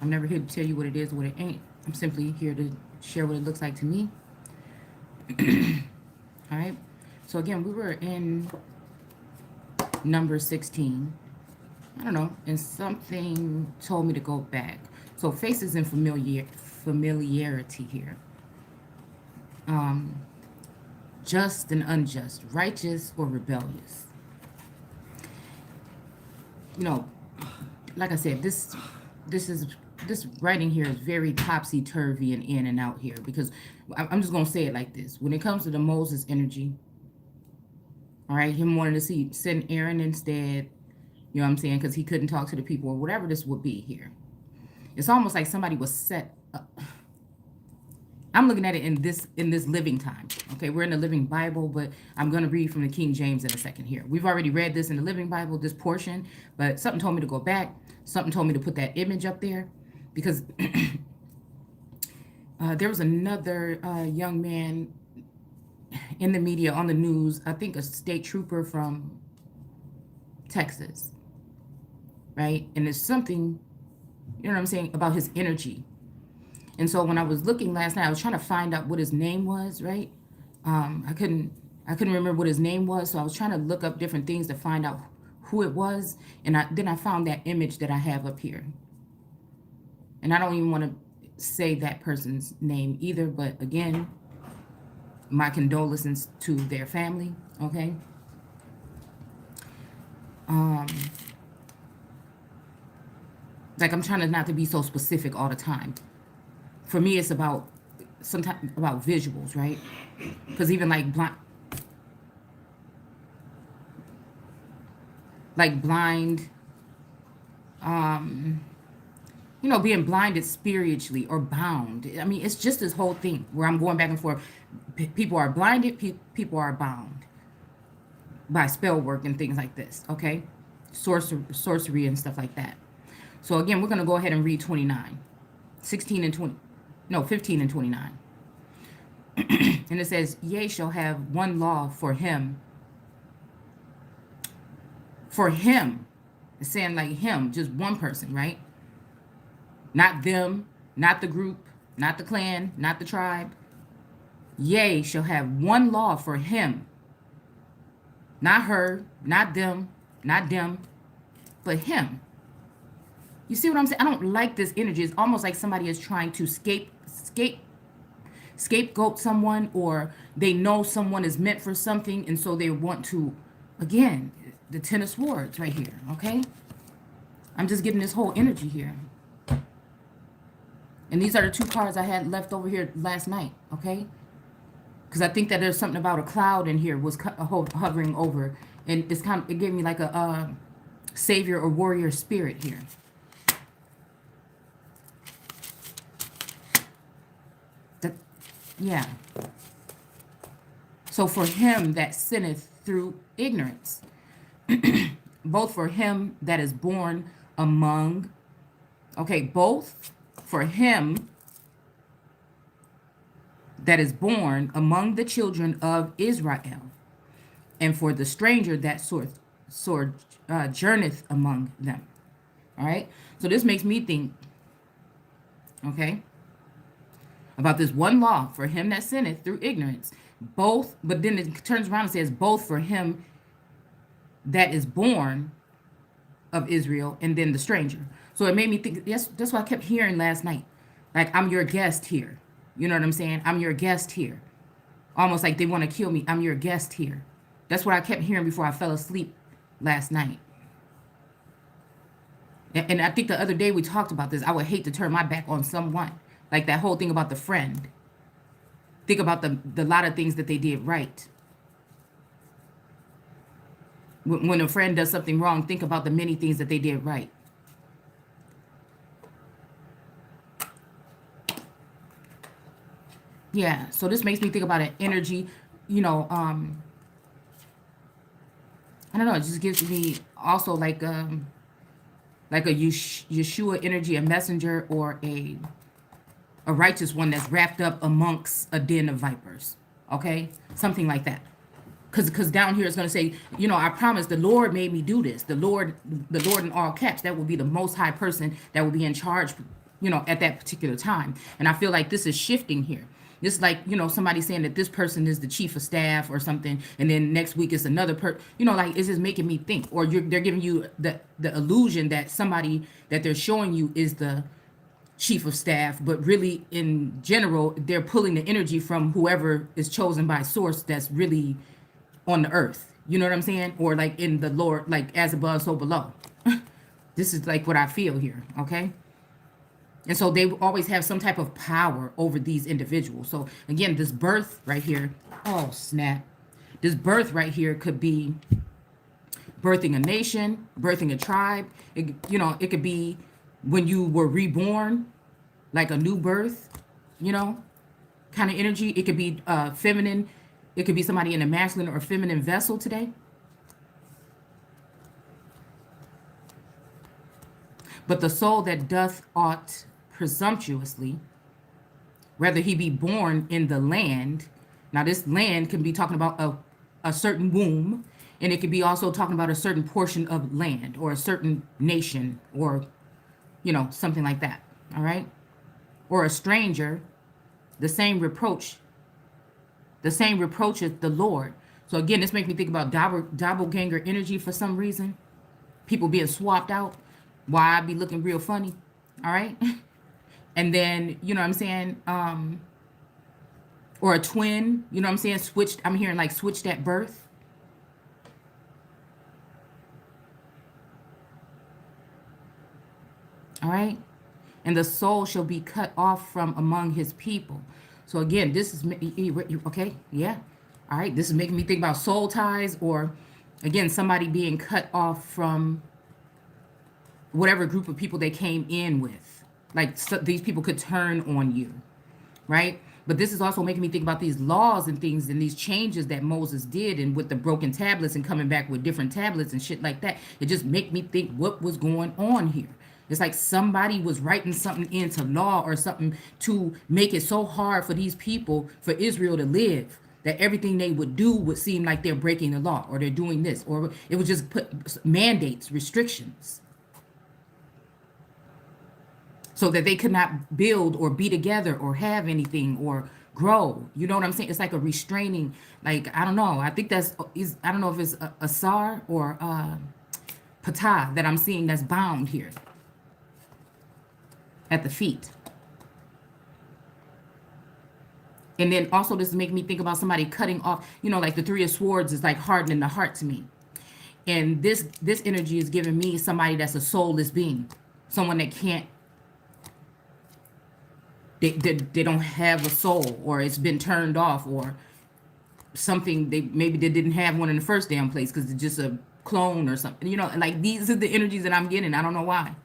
I'm never here to tell you what it is or what it ain't. I'm simply here to share what it looks like to me. All right. So again, we were in number 16. I don't know, and something told me to go back. So faces and familiarity here. Just and unjust, righteous or rebellious. You know, like I said, this is this writing here is very topsy turvy and in and out here, because I'm just gonna say it like this. When it comes to the Moses energy, all right, him wanting to send Aaron instead, you know what I'm saying, because he couldn't talk to the people or whatever this would be here. It's almost like somebody was set up. I'm looking at it in this living time. Okay, we're in the Living Bible, but I'm going to read from the King James in a second here. We've already read this in the Living Bible, this portion, but something told me to go back. Something told me to put that image up there, because there was another young man in the media, on the news, I think a state trooper from Texas, right? And there's something, you know what I'm saying, about his energy. And so when I was looking last night, I was trying to find out what his name was, right? I couldn't remember what his name was, so I was trying to look up different things to find out who it was, and then I found that image that I have up here. And I don't even want to say that person's name either, but again, my condolences to their family, okay? Like, I'm trying to not to be so specific all the time. For me, it's about sometimes about visuals, right? Because even like blind, you know, being blinded spiritually or bound. I mean, it's just this whole thing where I'm going back and forth. People are blinded, people are bound by spell work and things like this, okay? Sorcery and stuff like that. So again, we're going to go ahead and read 29, 16 and 20. No, 15 and 29. And it says, "Ye shall have one law for him." For him. It's saying like him, just one person, right? Not them, not the group, not the clan, not the tribe. Yea shall have one law for him. Not her, not them, but him. You see what I'm saying? I don't like this energy. It's almost like somebody is trying to scapegoat someone, or they know someone is meant for something, and so they want to, again, the Ten of Swords right here, okay? I'm just getting this whole energy here. And these are the two cards I had left over here last night, okay? Because I think that there's something about a cloud in here was hovering over, and it's kind of, it gave me like a savior or warrior spirit here. Yeah. So for him that sinneth through ignorance, both for him that is born among, okay, both for him that is born among the children of Israel, and for the stranger that journeyeth among them. All right. So this makes me think, okay, about this one law for him that sinneth through ignorance, both, but then it turns around and says both for him that is born of Israel and then the stranger. So it made me think, yes, that's what I kept hearing last night. Like, I'm your guest here. You know what I'm saying? I'm your guest here. Almost like they want to kill me. I'm your guest here. That's what I kept hearing before I fell asleep last night. And I think the other day we talked about this. I would hate to turn my back on someone. Like that whole thing about the friend. Think about the lot of things that they did right. When a friend does something wrong, think about the many things that they did right. Yeah, so this makes me think about an energy, you know, I don't know, it just gives me also like a Yeshua energy, a messenger, or a righteous one that's wrapped up amongst a den of vipers. Okay? Something like that. Because down here it's going to say, you know, I promise the Lord made me do this. The Lord in all caps, that will be the most high person that will be in charge, at that particular time. And I feel like this is shifting here. It's like, somebody saying that this person is the chief of staff or something, and then next week it's another like it's just making me think, or they're giving you the illusion that somebody that they're showing you is the chief of staff, but really in general, they're pulling the energy from whoever is chosen by source that's really on the earth. You know what I'm saying? Or like in the Lord, like as above, so below. This is like what I feel here, okay? And so they always have some type of power over these individuals. So again, this birth right here, oh snap. This birth right here could be birthing a nation, birthing a tribe. It could be when you were reborn, like a new birth, kind of energy. It could be feminine. It could be somebody in a masculine or feminine vessel today. But the soul that doth aught presumptuously, whether he be born in the land. Now, this land can be talking about a certain womb, and it could be also talking about a certain portion of land or a certain nation or, something like that. All right. Or a stranger, the same reproacheth the Lord. So again, this makes me think about doppelganger energy for some reason. People being swapped out. Why I be looking real funny. All right. And then, you know what I'm saying? Or a twin, you know what I'm saying? Switched. I'm hearing like switched at birth. All right. And the soul shall be cut off from among his people. So again, this is, okay, yeah. All right, this is making me think about soul ties, or again, somebody being cut off from whatever group of people they came in with. Like these people could turn on you, right? But this is also making me think about these laws and things and these changes that Moses did, and with the broken tablets and coming back with different tablets and shit like that. It just make me think what was going on here. It's like somebody was writing something into law or something to make it so hard for these people, for Israel to live, that everything they would do would seem like they're breaking the law, or they're doing this, or it would just put mandates, restrictions, so that they could not build or be together or have anything or grow. You know what I'm saying? It's like a restraining, like, I don't know. I think I don't know if it's a Asar or Patah that I'm seeing that's bound here at the feet. And then also this is making me think about somebody cutting off, like the Three of Swords is like hardening the heart to me. And this energy is giving me somebody that's a soulless being, someone that can't, they don't have a soul, or it's been turned off, or something. Maybe they didn't have one in the first damn place because it's just a clone or something. Like these are the energies that I'm getting. I don't know why.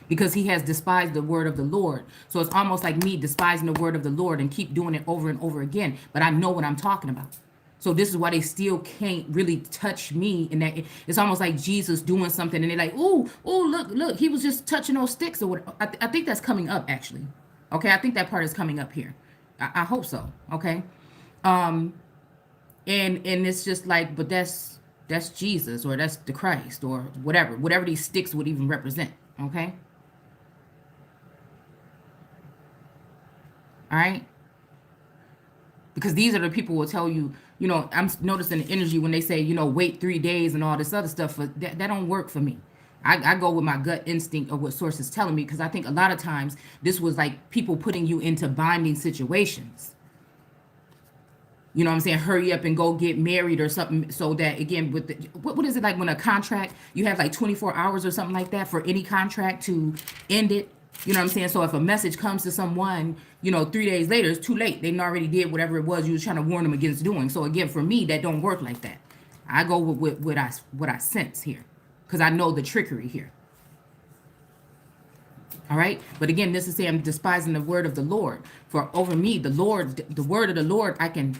Because he has despised the word of the Lord. So it's almost like me despising the word of the Lord and keep doing it over and over again. But I know what I'm talking about. So this is why they still can't really touch me. In that it's almost like Jesus doing something, and they're like, "Ooh, look, he was just touching those sticks," or what? I think that's coming up actually. Okay, I think that part is coming up here. I hope so. Okay, and it's just like, but that's Jesus, or that's the Christ, or whatever these sticks would even represent. Okay. All right. Because these are the people who will tell you, I'm noticing the energy when they say, wait 3 days and all this other stuff. That don't work for me. I go with my gut instinct of what source is telling me, because I think a lot of times this was like people putting you into binding situations. You know what I'm saying? Hurry up and go get married or something, so that, again, with what is it like when a contract, you have like 24 hours or something like that for any contract to end it? You know what I'm saying? So if a message comes to someone, 3 days later, it's too late. They already did whatever it was you was trying to warn them against doing. So again, for me, that don't work like that. I go with what I sense here, because I know the trickery here. All right. But again, this is saying I'm despising the word of the Lord. For over me, the word of the Lord, I can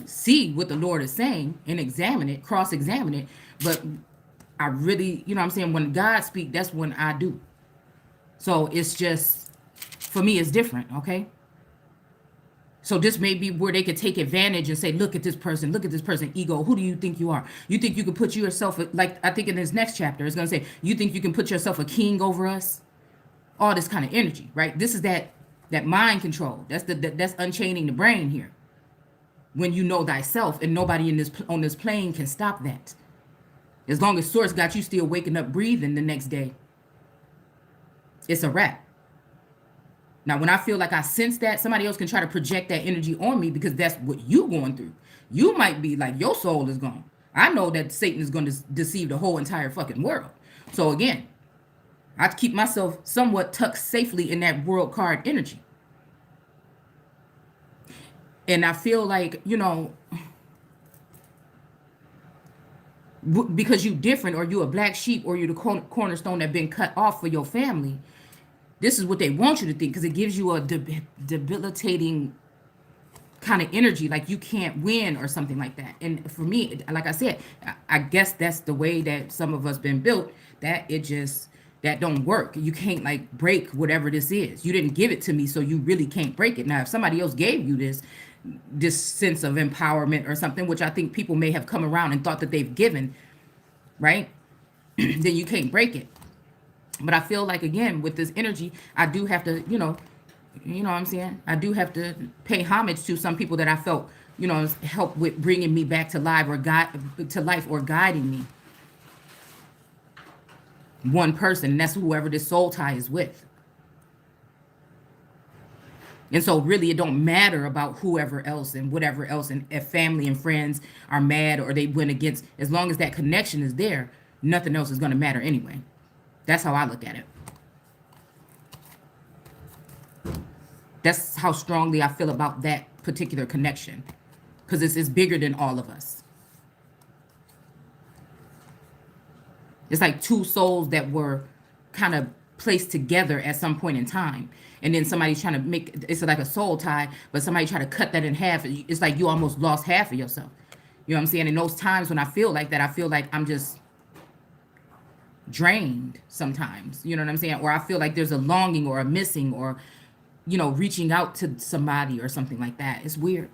see what the Lord is saying and examine it, cross-examine it. But I really, what I'm saying, when God speaks, that's when I do. So it's just, for me, it's different, okay? So this may be where they could take advantage and say, look at this person, ego. Who do you think you are? You think you could put yourself, like I think in this next chapter, it's going to say, you think you can put yourself a king over us? All this kind of energy, right? This is that mind control. That's unchaining the brain here. When you know thyself, and nobody on this plane can stop that. As long as Source got you still waking up, breathing the next day, it's a wrap. Now, when I feel like I sense that, somebody else can try to project that energy on me because that's what you going through. You might be like, your soul is gone. I know that Satan is going to deceive the whole entire fucking world. So again, I keep myself somewhat tucked safely in that world card energy. And I feel like, because you different, or you a black sheep, or you the cornerstone that been cut off for your family, this is what they want you to think, because it gives you a debilitating kind of energy, like you can't win or something like that. And for me, like I said, I guess that's the way that some of us been built, that that don't work. You can't like break whatever this is. You didn't give it to me, so you really can't break it. Now, if somebody else gave you this sense of empowerment or something, which I think people may have come around and thought that they've given, right? Then you can't break it. But I feel like, again, with this energy, I do have to, you know what I'm saying? I do have to pay homage to some people that I felt, help with bringing me back to life or guiding me. One person, and that's whoever this soul tie is with. And so really it don't matter about whoever else and whatever else, and if family and friends are mad or they went against, as long as that connection is there, nothing else is going to matter anyway. That's how I look at it. That's how strongly I feel about that particular connection, because it's bigger than all of us. It's like two souls that were kind of placed together at some point in time. And then somebody's trying to make, it's like a soul tie, but somebody try to cut that in half. It's like you almost lost half of yourself. You know what I'm saying? In those times when I feel like that, I feel like I'm just drained sometimes. You know what I'm saying? Or I feel like there's a longing or a missing, or, reaching out to somebody or something like that. It's weird.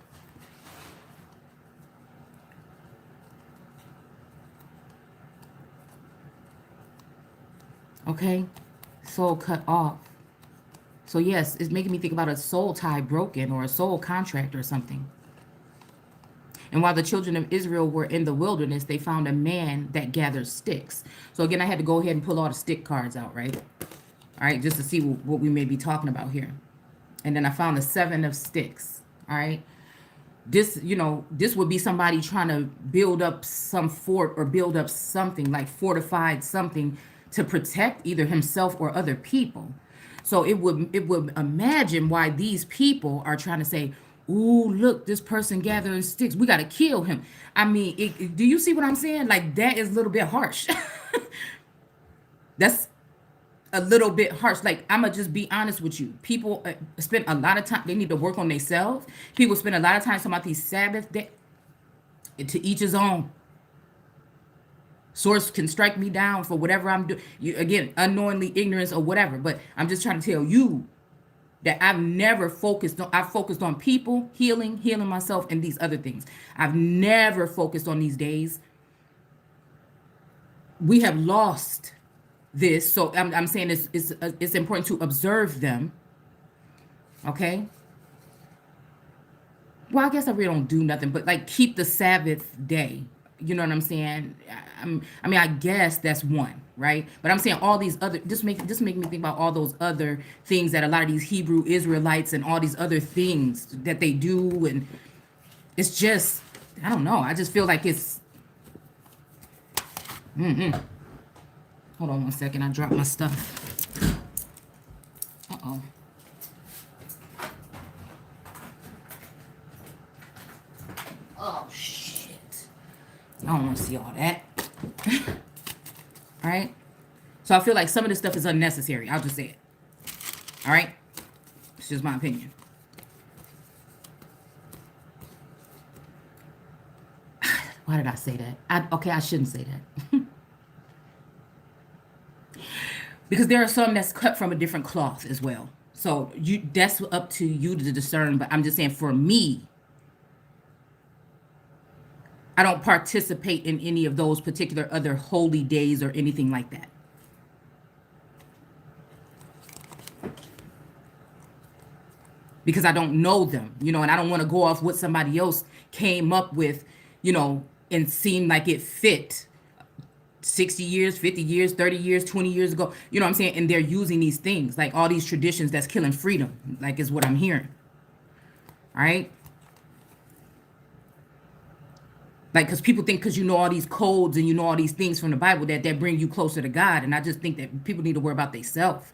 Okay? Soul cut off. So yes, it's making me think about a soul tie broken, or a soul contract or something. And while the children of Israel were in the wilderness, they found a man that gathered sticks. So again, I had to go ahead and pull all the stick cards out, right? All right, just to see what we may be talking about here. And then I found the 7 of sticks, all right? This, this would be somebody trying to build up some fort, or build up something, like fortified something to protect either himself or other people. So it would imagine why these people are trying to say, ooh, look, this person gathering sticks, we got to kill him. I mean, do you see what I'm saying? Like, that is a little bit harsh. That's a little bit harsh. Like, I'm going to just be honest with you. People spend a lot of time, they need to work on themselves. People spend a lot of time talking about these Sabbath days. To each his own. Source can strike me down for whatever I'm doing. Again, unknowingly, ignorance or whatever. But I'm just trying to tell you that I've focused on people, healing myself, and these other things. I've never focused on these days. We have lost this. So I'm saying it's important to observe them. Okay? Well, I guess I really don't do nothing, but like keep the Sabbath day. You know what I'm saying? I mean, I guess that's one, right? But I'm saying all these other, just make me think about all those other things that a lot of these Hebrew Israelites and all these other things that they do, and it's just, I don't know. I just feel like it's. Hold on one second. I dropped my stuff. Uh-oh. Oh, shit. I don't want to see all that. All right. So I feel like some of this stuff is unnecessary. I'll just say it. All right. It's just my opinion. Why did I say that? Okay, I shouldn't say that. Because there are some that's cut from a different cloth as well. So that's up to you to discern. But I'm just saying, for me, I don't participate in any of those particular other holy days or anything like that. Because I don't know them, and I don't want to go off what somebody else came up with, and seem like it fit 60 years, 50 years, 30 years, 20 years ago. You know what I'm saying? And they're using these things, like all these traditions that's killing freedom, like is what I'm hearing. All right? Like, because people think because you know all these codes and you know all these things from the Bible that bring you closer to God. And I just think that people need to worry about themselves.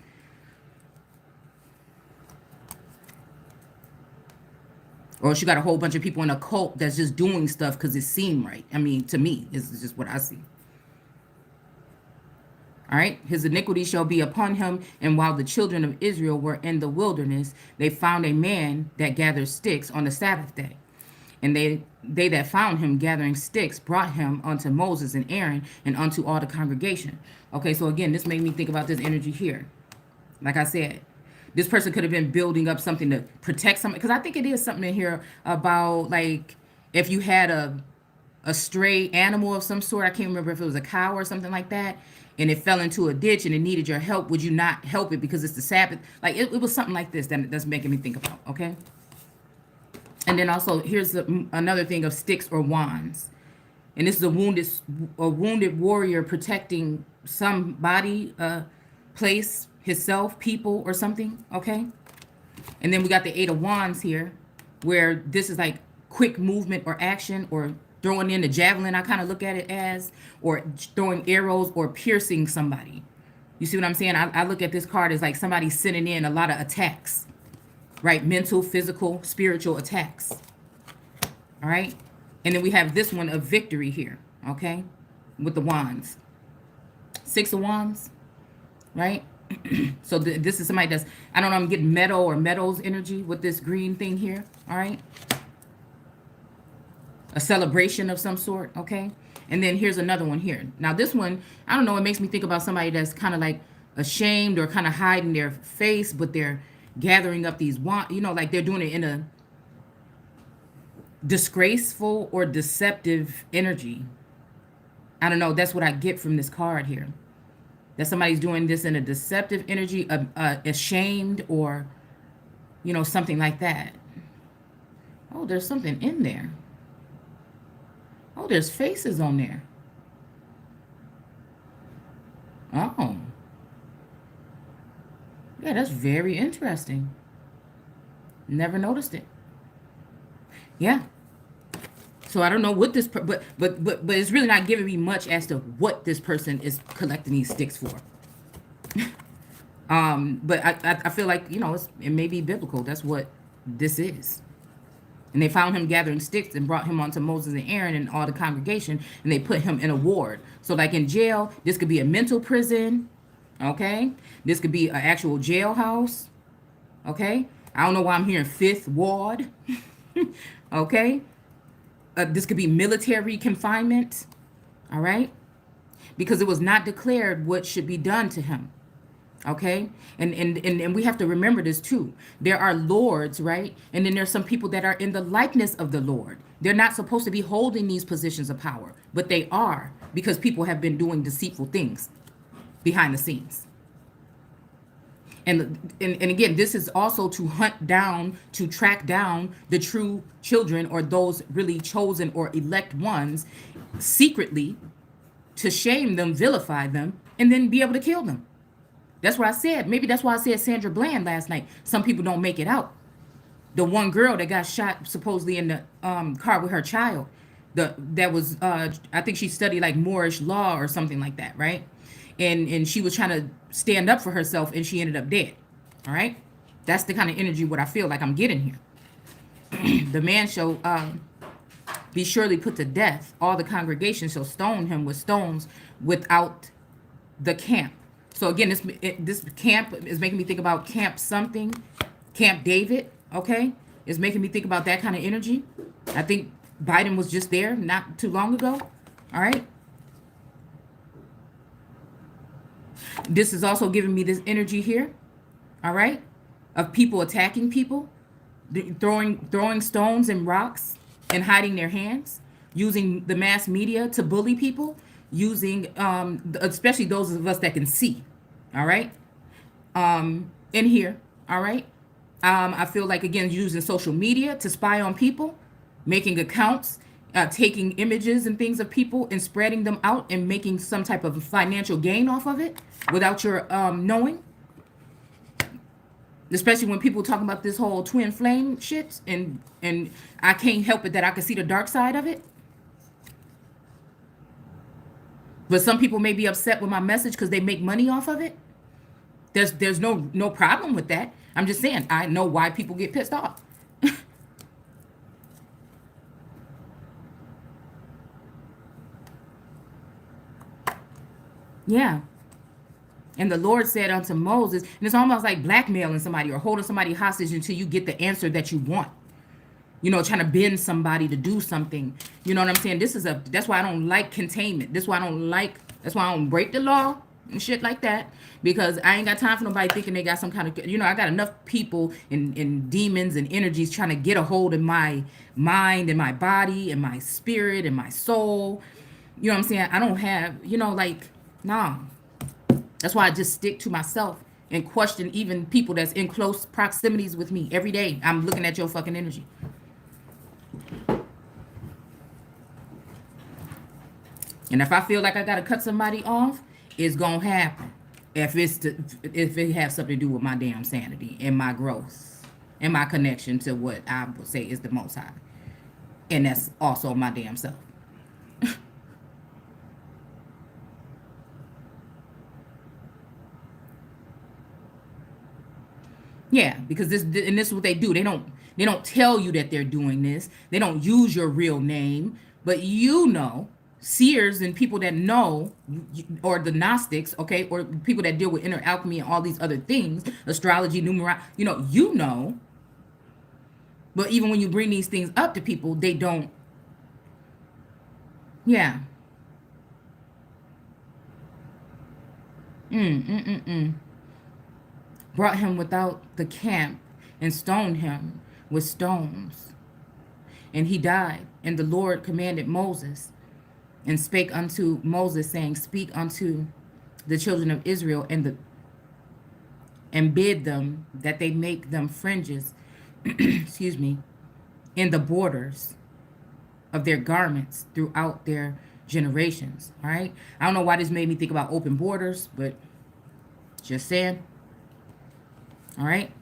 Or else you got a whole bunch of people in a cult that's just doing stuff because it seemed right. I mean, to me, it's just what I see. All right, his iniquity shall be upon him. And while the children of Israel were in the wilderness, they found a man that gathered sticks on the Sabbath day. And they that found him gathering sticks brought him unto Moses and Aaron and unto all the congregation. Okay, so again, this made me think about this energy here. Like I said, this person could have been building up something to protect something. Because I think it is something in here about, like, if you had a stray animal of some sort, I can't remember if it was a cow or something like that, and it fell into a ditch and it needed your help, would you not help it because it's the Sabbath? Like, it was something like this that's making me think about, okay? And then also, here's another thing of sticks or wands. And this is a wounded warrior protecting somebody, place, himself, people, or something, okay? And then we got the 8 of Wands here, where this is like quick movement or action, or throwing in the javelin, I kind of look at it as, or throwing arrows or piercing somebody. You see what I'm saying? I look at this card as like somebody sending in a lot of attacks, right? Mental, physical, spiritual attacks. All right? And then we have this one of victory here, okay? With the wands. 6 of Wands, right? So this is somebody that's, I don't know, I'm getting meadow or meadows energy with this green thing here, all right? A celebration of some sort, okay? And then here's another one here. Now this one, I don't know, it makes me think about somebody that's kind of like ashamed or kind of hiding their face, but they're gathering up these, like they're doing it in a disgraceful or deceptive energy. I don't know, that's what I get from this card here. That somebody's doing this in a deceptive energy, ashamed, or, something like that. Oh, there's something in there. Oh, there's faces on there. Oh. Yeah, that's very interesting. Never noticed it. Yeah. So I don't know what this, but it's really not giving me much as to what this person is collecting these sticks for. But I feel like, it may be biblical. That's what this is. And they found him gathering sticks and brought him onto Moses and Aaron and all the congregation, and they put him in a ward. So like in jail, this could be a mental prison, okay? This could be an actual jailhouse, okay? I don't know why I'm hearing 5th ward, okay? This could be military confinement, all right? Because it was not declared what should be done to him. Okay, and we have to remember this too. There are lords, right? And then there's some people that are in the likeness of the Lord. They're not supposed to be holding these positions of power, but they are, because people have been doing deceitful things behind the scenes. And again, this is also to hunt down, to track down the true children, or those really chosen or elect ones, secretly, to shame them, vilify them, and then be able to kill them. That's what I said. Maybe that's why I said Sandra Bland last night. Some people don't make it out. The one girl that got shot supposedly in the car with her child, that was I think she studied like Moorish law or something like that, right? And she was trying to stand up for herself, and she ended up dead. All right, that's the kind of energy what I feel like I'm getting here. The man shall be surely put to death. All the congregation shall stone him with stones without the camp. So again, this camp is making me think about Camp something, Camp David, okay? It's making me think about that kind of energy. I think Biden was just there not too long ago, all right? This is also giving me this energy here, all right? of people attacking people, throwing stones and rocks and hiding their hands, using the mass media to bully people, using especially those of us that can see. All right, in here. All right. I feel like, again, using social media to spy on people, making accounts, taking images and things of people and spreading them out and making some type of financial gain off of it without your knowing. Especially when people talk about this whole twin flame shit, and I can't help it that I can see the dark side of it. But some people may be upset with my message because they make money off of it. There's no problem with that. I'm just saying I know why people get pissed off. Yeah. And the Lord said unto Moses, and it's almost like blackmailing somebody or holding somebody hostage until you get the answer that you want. You know, trying to bend somebody to do something. You know what I'm saying? That's why I don't like containment. That's why I don't break the law and shit like that. Because I ain't got time for nobody thinking they got some kind of, I got enough people and demons and energies trying to get a hold of my mind and my body and my spirit and my soul. You know what I'm saying? I don't have, nah. That's why I just stick to myself and question even people that's in close proximities with me every day. I'm looking at your fucking energy. And if I feel like I gotta cut somebody off, it's gonna happen. If it has something to do with my damn sanity and my growth and my connection to what I would say is the Most High, and that's also my damn self. Yeah, because this is what they do. They don't tell you that they're doing this. They don't use your real name, but seers and people that know, or the Gnostics, okay, or people that deal with inner alchemy and all these other things, astrology, numerology, but even when you bring these things up to people, they don't. Yeah. Brought him without the camp and stoned him with stones. And he died. And the Lord commanded Moses and spake unto Moses, saying, speak unto the children of Israel and bid them that they make them fringes, excuse me, in the borders of their garments throughout their generations. All right. I don't know why this made me think about open borders, but just saying. All right.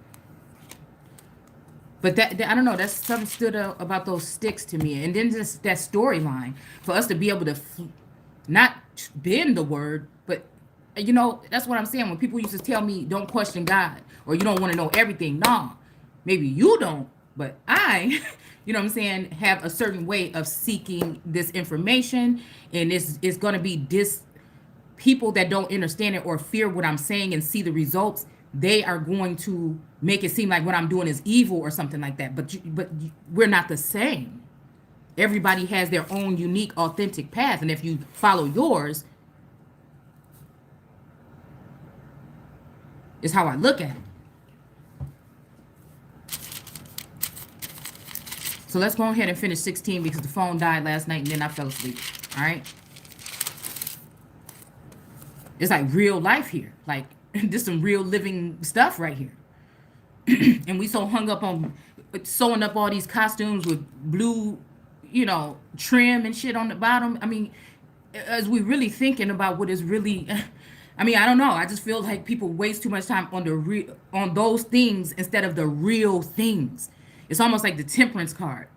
But that I don't know. That's something stood out about those sticks to me. And then just that storyline for us to be able to not bend the word, but that's what I'm saying. When people used to tell me, don't question God, or you don't want to know everything. No, maybe you don't, but I, you know what I'm saying, have a certain way of seeking this information. And it's going to be people that don't understand it or fear what I'm saying and see the results. They are going to make it seem like what I'm doing is evil or something like that. But we're not the same. Everybody has their own unique, authentic path. And if you follow yours, is how I look at it. So let's go ahead and finish 16 because the phone died last night and then I fell asleep. All right. It's like real life here. Like, this some real living stuff right here. And we so hung up on sewing up all these costumes with blue, trim and shit on the bottom. I mean, as we really thinking about what is really, I don't know. I just feel like people waste too much time on those things instead of the real things. It's almost like the temperance card,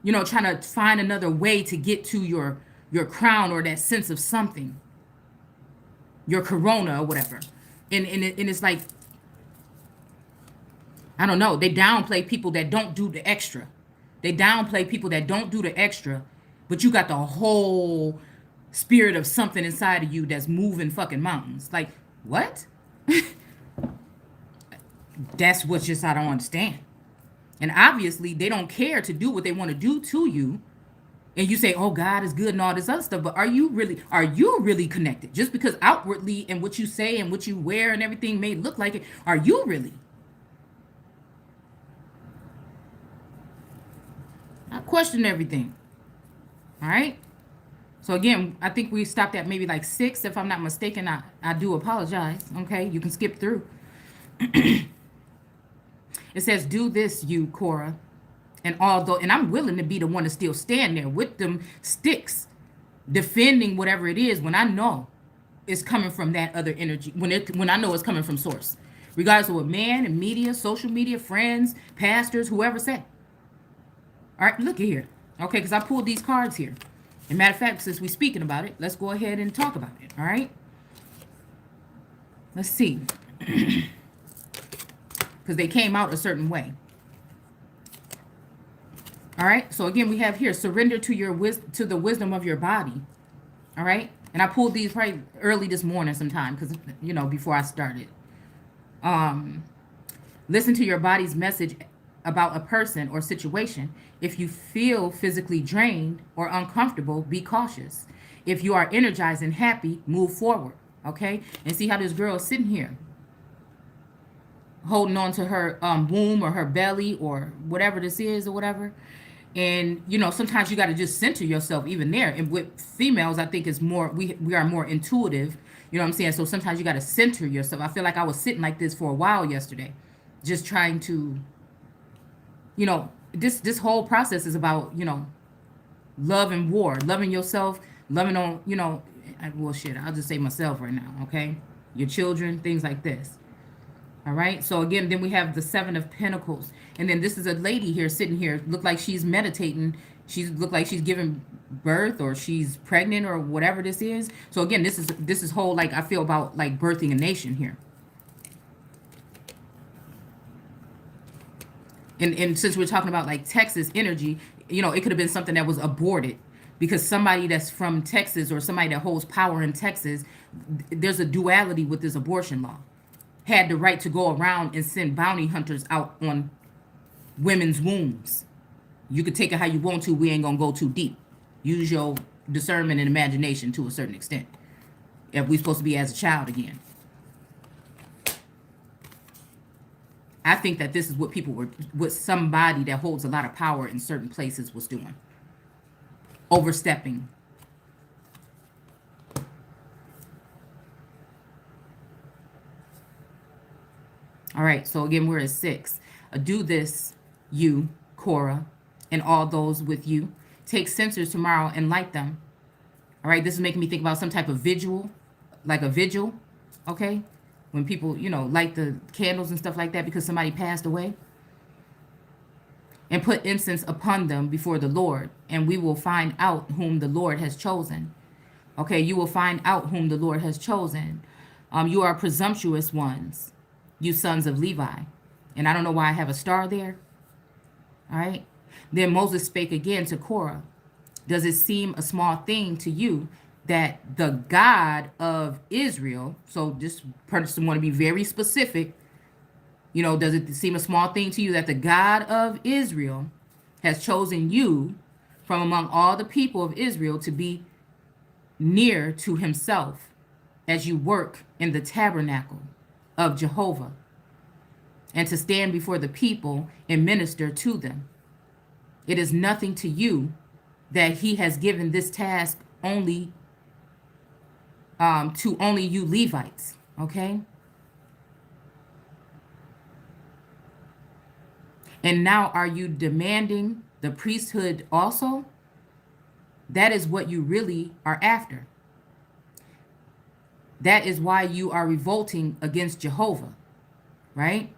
trying to find another way to get to your crown or that sense of something, your corona or whatever. And it's like, I don't know. They downplay people that don't do the extra. They downplay people that don't do the extra, but you got the whole spirit of something inside of you that's moving fucking mountains. Like, what? That's what just I don't understand. And obviously, they don't care to do what they want to do to you. And you say, oh, God is good and all this other stuff. But are you really connected? Just because outwardly and what you say and what you wear and everything may look like it, are you really? Question everything. All right. So again, I think we stopped at maybe like 6. If I'm not mistaken, I do apologize. Okay. You can skip through. It says, do this, you, Korah. And I'm willing to be the one to still stand there with them sticks, defending whatever it is when I know it's coming from that other energy, when I know it's coming from source. Regardless of what man and media, social media, friends, pastors, whoever said. All right, look at here. Okay, because I pulled these cards here. And matter of fact, since we're speaking about it, let's go ahead and talk about it. All right. Let's see. Because they came out a certain way. All right. So again, we have here, surrender to the wisdom of your body. All right. And I pulled these probably early this morning sometime because, before I started. Listen to your body's message about a person or situation. If you feel physically drained or uncomfortable, be cautious. If you are energized and happy, move forward. Okay. And see how this girl is sitting here, holding on to her womb or her belly or whatever this is or whatever. And sometimes you got to just center yourself even there. And with females, I think it's more, we are more intuitive, you know what I'm saying? So sometimes you got to center yourself. I feel like I was sitting like this for a while yesterday, just trying to, this whole process is about, love and war, loving yourself, loving on, well, shit, I'll just say myself right now. Okay. Your children, things like this. All right. So again, then we have the 7 of Pentacles. And then this is a lady here sitting here. Look like she's meditating. Look like she's giving birth or she's pregnant or whatever this is. So again, this is whole, like, I feel about like birthing a nation here. And since we're talking about like Texas energy, it could have been something that was aborted because somebody that's from Texas or somebody that holds power in Texas, there's a duality with this abortion law. Had the right to go around and send bounty hunters out on women's wombs. You could take it how you want to. We ain't going to go too deep. Use your discernment and imagination to a certain extent. If we're supposed to be as a child again. I think that this is what somebody that holds a lot of power in certain places was doing. Overstepping. All right, so again, we're at 6. Do this, you, Korah, and all those with you. Take censers tomorrow and light them. All right, this is making me think about some type of vigil, like a vigil, okay? When people, light the candles and stuff like that because somebody passed away. And put incense upon them before the Lord, and we will find out whom the Lord has chosen. Okay, you will find out whom the Lord has chosen. You are presumptuous ones, you sons of Levi. And I don't know why I have a star there. All right. Then Moses spake again to Korah. Does it seem a small thing to you that the God of Israel, so this person want to be very specific, does it seem a small thing to you that the God of Israel has chosen you from among all the people of Israel to be near to himself as you work in the tabernacle of Jehovah, and to stand before the people and minister to them? It is nothing to you that he has given this task only to only you Levites, okay? And now are you demanding the priesthood also? That is what you really are after. That is why you are revolting against Jehovah, right?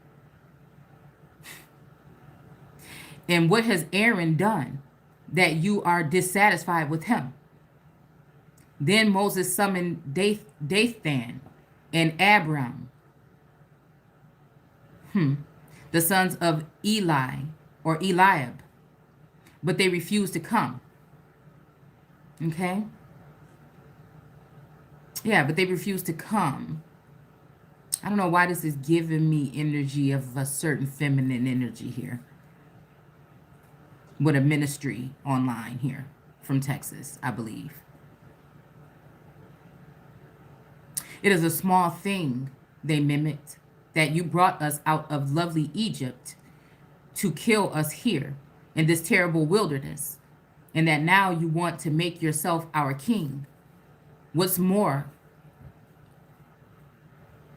And what has Aaron done that you are dissatisfied with him? Then Moses summoned Dathan and Abiram, the sons of Eli or Eliab, but they refused to come. Okay? Yeah, but they refused to come. I don't know why this is giving me energy of a certain feminine energy here. With a ministry online here from Texas, I believe. It is a small thing, they mimicked, that you brought us out of lovely Egypt to kill us here. in this terrible wilderness, and that now you want to make yourself our king. What's more,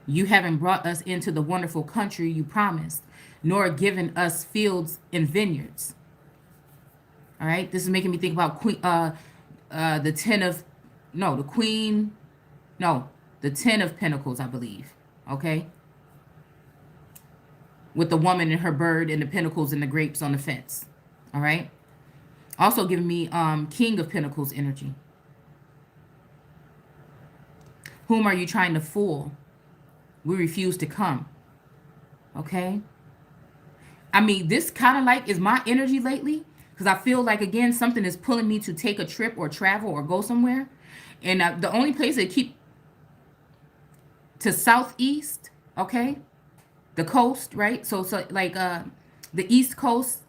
you haven't brought us into the wonderful country you promised, nor given us fields and vineyards. All right, this is making me think about the ten of, no, the queen, no, the 10 of Pentacles, I believe. Okay, with the woman and her bird and the pentacles and the grapes on the fence. All right, also giving me King of Pentacles energy. Whom are you trying to fool? We refuse to come. Okay, I mean, this kind of like is my energy lately, because I feel like, again, something is pulling me to take a trip or travel or go somewhere. And the only place they keep to southeast, okay, the coast, right? So like the East Coast,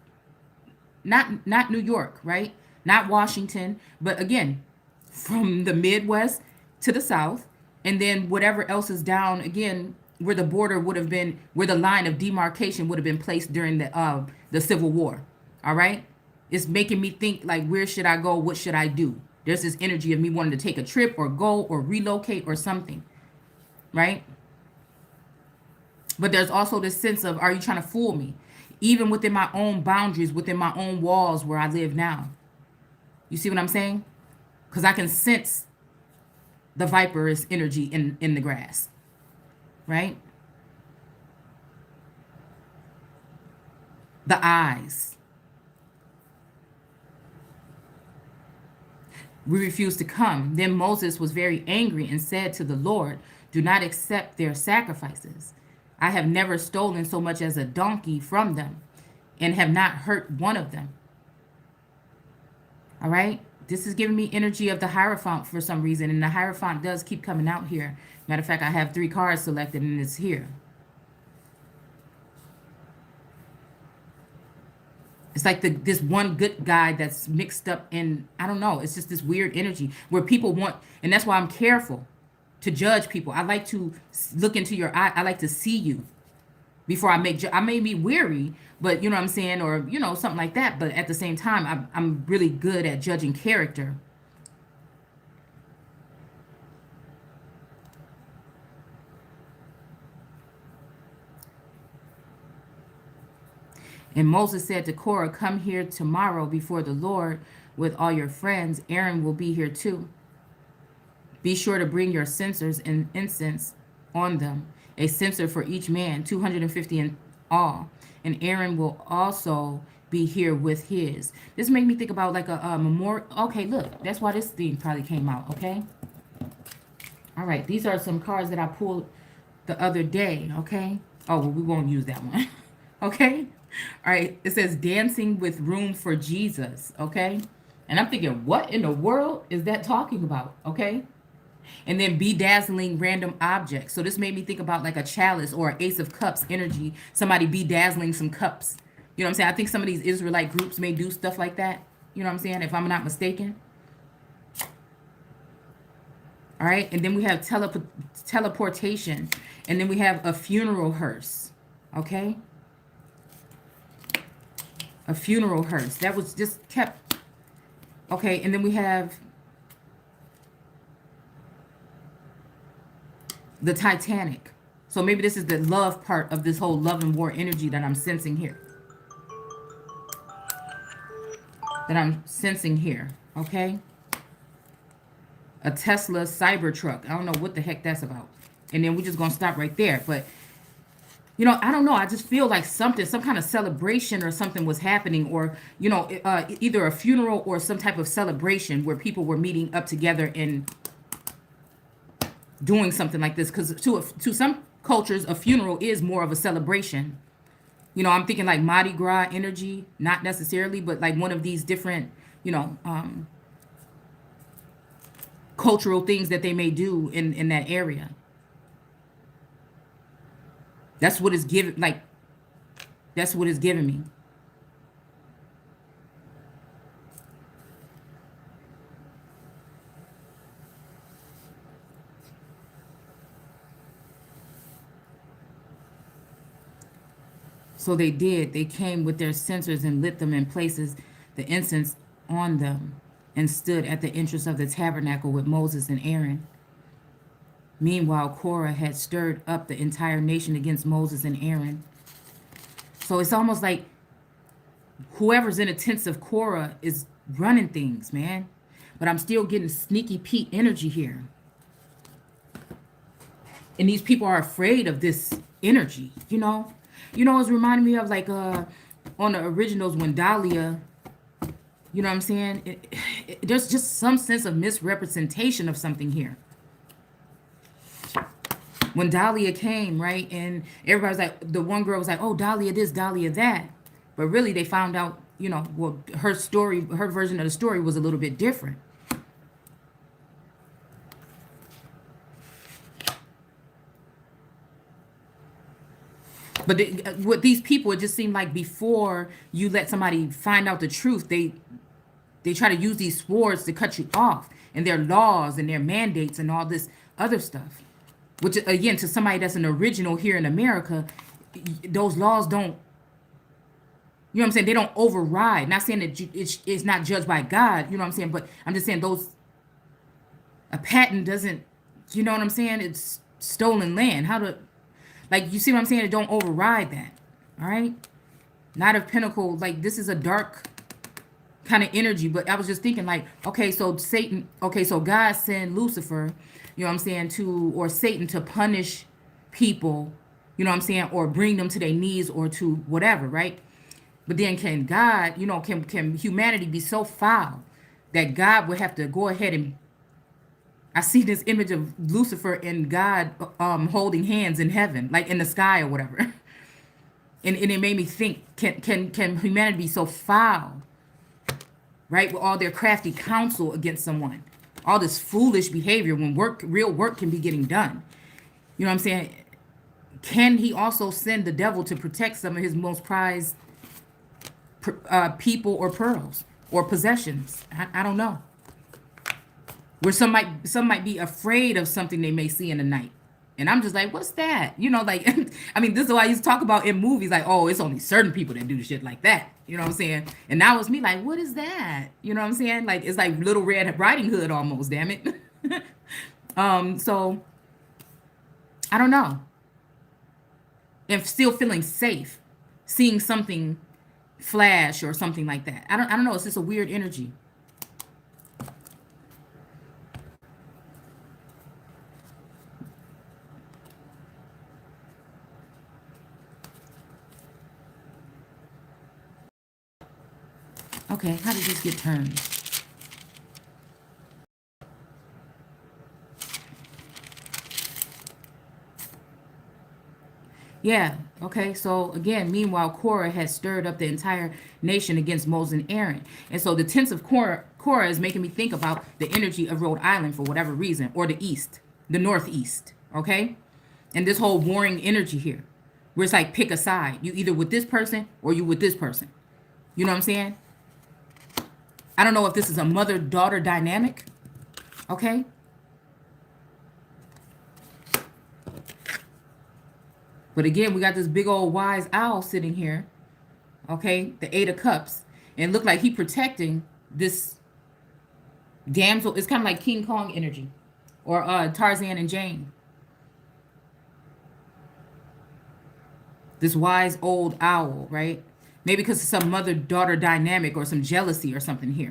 not New York, right? Not Washington, but again, from the Midwest to the South, and then whatever else is down again where the border would have been, where the line of demarcation would have been placed during the Civil War. All right, it's making me think like, where should I go? What should I do? There's this energy of me wanting to take a trip or go or relocate or something, right? But there's also this sense of, are you trying to fool me? Even within my own boundaries, within my own walls where I live now. You see what I'm saying? Because I can sense the viper's energy in the grass, right? The eyes. We refuse to come. Then Moses was very angry and said to the Lord, do not accept their sacrifices. I have never stolen so much as a donkey from them and have not hurt one of them. All right. This is giving me energy of the Hierophant for some reason. And the Hierophant does keep coming out here. Matter of fact, I have 3 cards selected and it's here. It's like this one good guy that's mixed up in, I don't know. It's just this weird energy where people want, and that's why I'm careful to judge people. I like to look into your eye. I like to see you before I make, I may be weary, but you know what I'm saying? Or, you know, something like that. But at the same time, I'm really good at judging character. And Moses said to Korah, come here tomorrow before the Lord with all your friends. Aaron will be here too. Be sure to bring your censers and incense on them, a censer for each man, 250 in all. And Aaron will also be here with his. This made me think about like a memorial. Okay, look, that's why this thing probably came out, okay? All right, these are some cards that I pulled the other day, okay? Oh, well, we won't use that one, okay? All right, it says dancing with room for Jesus, okay? And I'm thinking, what in the world is that talking about, okay? And then bedazzling random objects. So this made me think about like a chalice or an Ace of Cups energy. Somebody bedazzling some cups. You know what I'm saying? I think some of these Israelite groups may do stuff like that. You know what I'm saying? If I'm not mistaken. All right. And then we have teleportation. And then we have a funeral hearse. Okay. A funeral hearse. That was just kept. Okay. And then we have the Titanic. So maybe this is the love part of this whole love and war energy that I'm sensing here. Okay? A Tesla Cybertruck. I don't know what the heck that's about. And then we're just going to stop right there. But, you know, I don't know. I just feel like some kind of celebration or something was happening. Or, you know, either a funeral or some type of celebration where people were meeting up together and doing something like this. Because to some cultures, a funeral is more of a celebration. You know, I'm thinking like Mardi Gras energy, not necessarily, but like one of these different, you know, cultural things that they may do in that area. That's what it's giving, like, that's what it's giving me. So they did. They came with their censers and lit them in places, the incense on them, and stood at the entrance of the tabernacle with Moses and Aaron. Meanwhile, Korah had stirred up the entire nation against Moses and Aaron. So it's almost like whoever's in the tents of Korah is running things, man. But I'm still getting sneaky Pete energy here. And these people are afraid of this energy, you know? You know, it's reminding me of like on the originals when Dahlia, you know what I'm saying? There's just some sense of misrepresentation of something here. When Dahlia came, right? And everybody's like, the one girl was like, oh, Dahlia this, Dahlia that. But really they found out, you know, well, her story, her version of the story was a little bit different. But with these people, it just seemed like before you let somebody find out the truth, they try to use these swords to cut you off, and their laws and their mandates and all this other stuff. Which, again, to somebody that's an original here in America, those laws don't, you know what I'm saying? They don't override. Not saying that it's not judged by God, you know what I'm saying? But I'm just saying a patent doesn't, you know what I'm saying? It's stolen land. Like, you see what I'm saying? It don't override that, all right? Knight of Pentacles, like, this is a dark kind of energy. But I was just thinking, like, okay, so God sent Lucifer, you know what I'm saying, or Satan to punish people, you know what I'm saying, or bring them to their knees or to whatever, right? But then can God, you know, can humanity be so foul that God would have to go ahead and, I see this image of Lucifer and God holding hands in heaven, like in the sky or whatever. And it made me think, can humanity be so foul, right? With all their crafty counsel against someone, all this foolish behavior when real work can be getting done. You know what I'm saying? Can he also send the devil to protect some of his most prized people or pearls or possessions? I don't know. Where some might be afraid of something they may see in the night. And I'm just like, what's that? You know, like, I mean, this is what I used to talk about in movies, like, oh, it's only certain people that do shit like that. You know what I'm saying? And now it's me like, what is that? You know what I'm saying? Like, it's like Little Red Riding Hood almost, damn it. So I don't know. And still feeling safe, seeing something flash or something like that. I don't know. It's just a weird energy. Okay, how did this get turned? Yeah, okay. So again, meanwhile, Korah has stirred up the entire nation against Moses and Aaron. And so the tents of Korah is making me think about the energy of Rhode Island for whatever reason, or the East, the Northeast, okay? And this whole warring energy here, where it's like pick a side. You either with this person or you with this person. You know what I'm saying? I don't know if this is a mother-daughter dynamic, okay? But again, we got this big old wise owl sitting here, okay? The Eight of Cups. And it looked like he protecting this damsel. It's kind of like King Kong energy or Tarzan and Jane. This wise old owl, right? Maybe because of some mother-daughter dynamic or some jealousy or something here.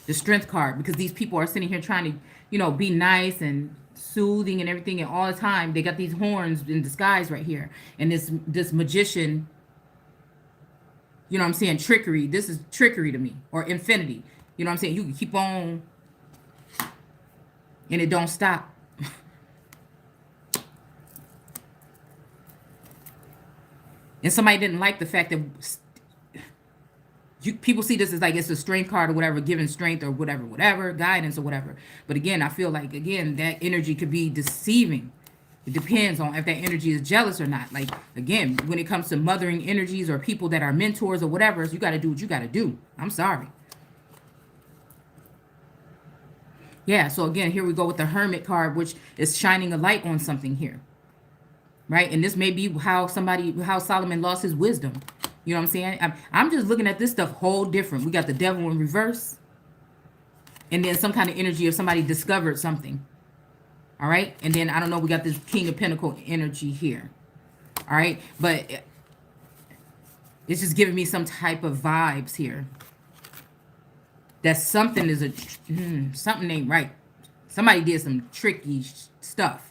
The Strength card, because these people are sitting here trying to, you know, be nice and soothing and everything, and all the time they got these horns in disguise right here. And this magician, you know what I'm saying, trickery. This is trickery to me, or infinity. You know what I'm saying? You can keep on and it don't stop. And somebody didn't like the fact that people see this as like it's a strength card or whatever, giving strength or whatever, guidance or whatever. But again, I feel like, again, that energy could be deceiving. It depends on if that energy is jealous or not. Like, again, when it comes to mothering energies or people that are mentors or whatever, you got to do what you got to do. I'm sorry. Yeah, so again, here we go with the Hermit card, which is shining a light on something here. right? And this may be how Solomon lost his wisdom. You know what I'm saying? I'm just looking at this stuff whole different. We got the devil in reverse, and then some kind of energy of somebody discovered something. All right, and then I don't know. We got this King of Pentacle energy here. All right, but it's just giving me some type of vibes here. That something is something ain't right. Somebody did some tricky stuff.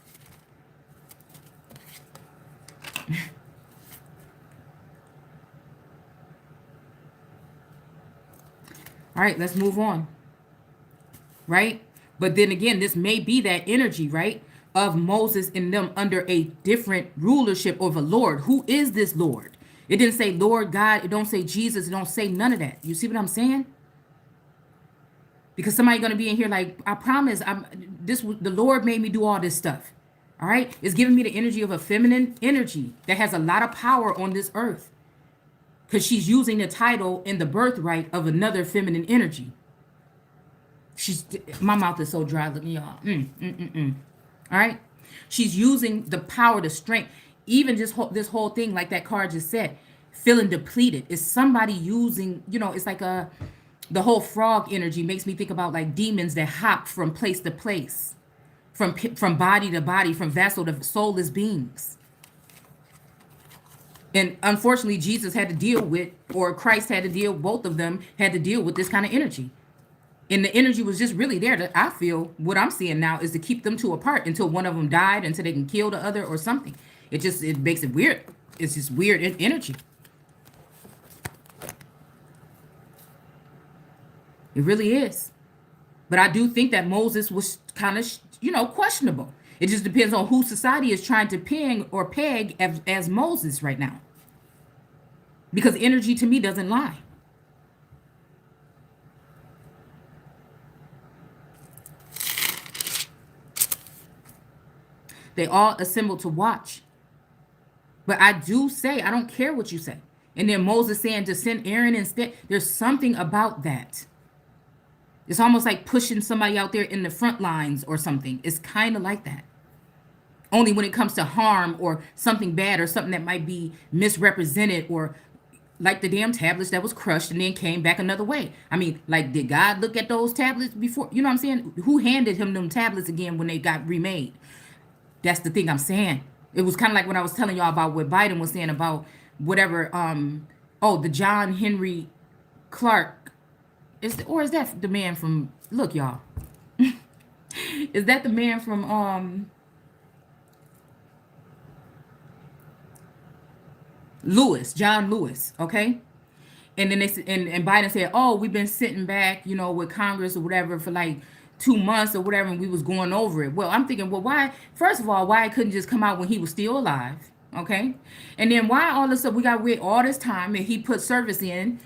All right, let's move on. Right? But then again, this may be that energy, right? Of Moses and them under a different rulership of a Lord. Who is this Lord? It didn't say Lord God. It don't say Jesus. It don't say none of that. You see what I'm saying? Because somebody gonna be in here like, I promise, the Lord made me do all this stuff. All right, it's giving me the energy of a feminine energy that has a lot of power on this earth, because she's using the title and the birthright of another feminine energy. My mouth is so dry, look, y'all. All right, she's using the power, the strength, even just this whole thing, like that card just said, feeling depleted. Is somebody using, it's like the whole frog energy makes me think about like demons that hop from place to place, from body to body, from vessel to soulless beings. And unfortunately, Jesus had to deal with, or Christ had to deal, both of them had to deal with this kind of energy. And the energy was just really there I feel what I'm seeing now is to keep them two apart until one of them died, until they can kill the other or something. It makes it weird. It's just weird energy. It really is. But I do think that Moses was kind of, questionable. It just depends on who society is trying to ping or peg as Moses right now. Because energy to me doesn't lie. They all assembled to watch. But I do say, I don't care what you say. And then Moses saying to send Aaron instead. There's something about that. It's almost like pushing somebody out there in the front lines or something. It's kind of like that. Only when it comes to harm or something bad or something that might be misrepresented, or like the damn tablets that was crushed and then came back another way. I mean, like, did God look at those tablets before? You know what I'm saying? Who handed him them tablets again when they got remade? That's the thing I'm saying. It was kind of like when I was telling y'all about what Biden was saying about whatever, the John Henry Clark. Is that the man from, look, y'all. Is that the man from John Lewis, okay? And then and Biden said, oh, we've been sitting back, with Congress or whatever for like 2 months or whatever, and we was going over it. Well, I'm thinking, well, why, first of all, why it couldn't just come out when he was still alive, okay? And then why all this stuff, we got to wait all this time, and he put service in,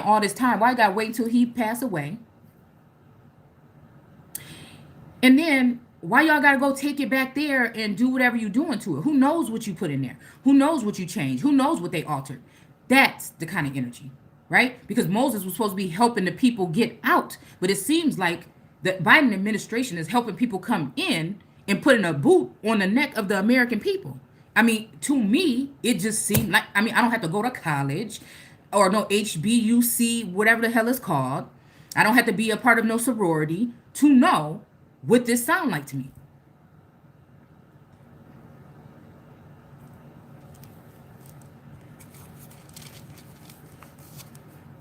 all this time. Why got to wait until he passed away? And then why y'all got to go take it back there and do whatever you're doing to it? Who knows what you put in there? Who knows what you changed? Who knows what they altered? That's the kind of energy, right? Because Moses was supposed to be helping the people get out, but it seems like the Biden administration is helping people come in and putting a boot on the neck of the American people. I mean, to me, it just seemed like, I don't have to go to college or no HBUC, whatever the hell it's called. I don't have to be a part of no sorority to know what this sound like to me.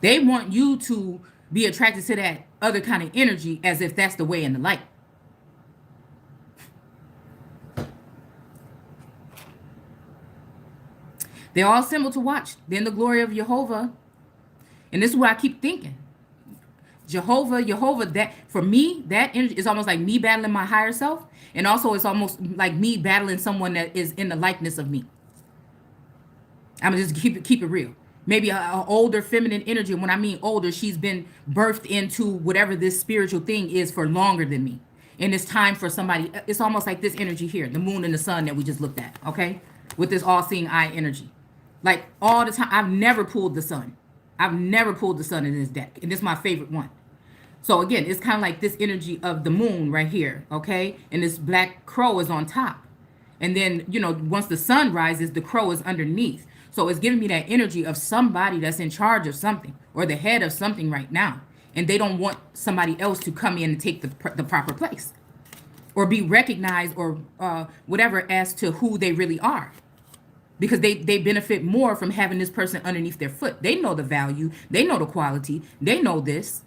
They want you to be attracted to that other kind of energy as if that's the way in the light. They all assemble to watch. Then the glory of Jehovah. And this is what I keep thinking. Jehovah, that for me, that energy is almost like me battling my higher self. And also it's almost like me battling someone that is in the likeness of me. I'm gonna just keep it real. Maybe an older feminine energy. When I mean older, she's been birthed into whatever this spiritual thing is for longer than me. And it's time for somebody. It's almost like this energy here, the moon and the sun that we just looked at, okay? With this all-seeing eye energy. Like all the time, I've never pulled the sun. I've never pulled the sun in this deck. And this is my favorite one. So again, it's kind of like this energy of the moon right here, okay? And this black crow is on top. And then, once the sun rises, the crow is underneath. So it's giving me that energy of somebody that's in charge of something or the head of something right now. And they don't want somebody else to come in and take the proper place or be recognized or whatever as to who they really are. Because they benefit more from having this person underneath their foot. They know the value. They know the quality. They know this.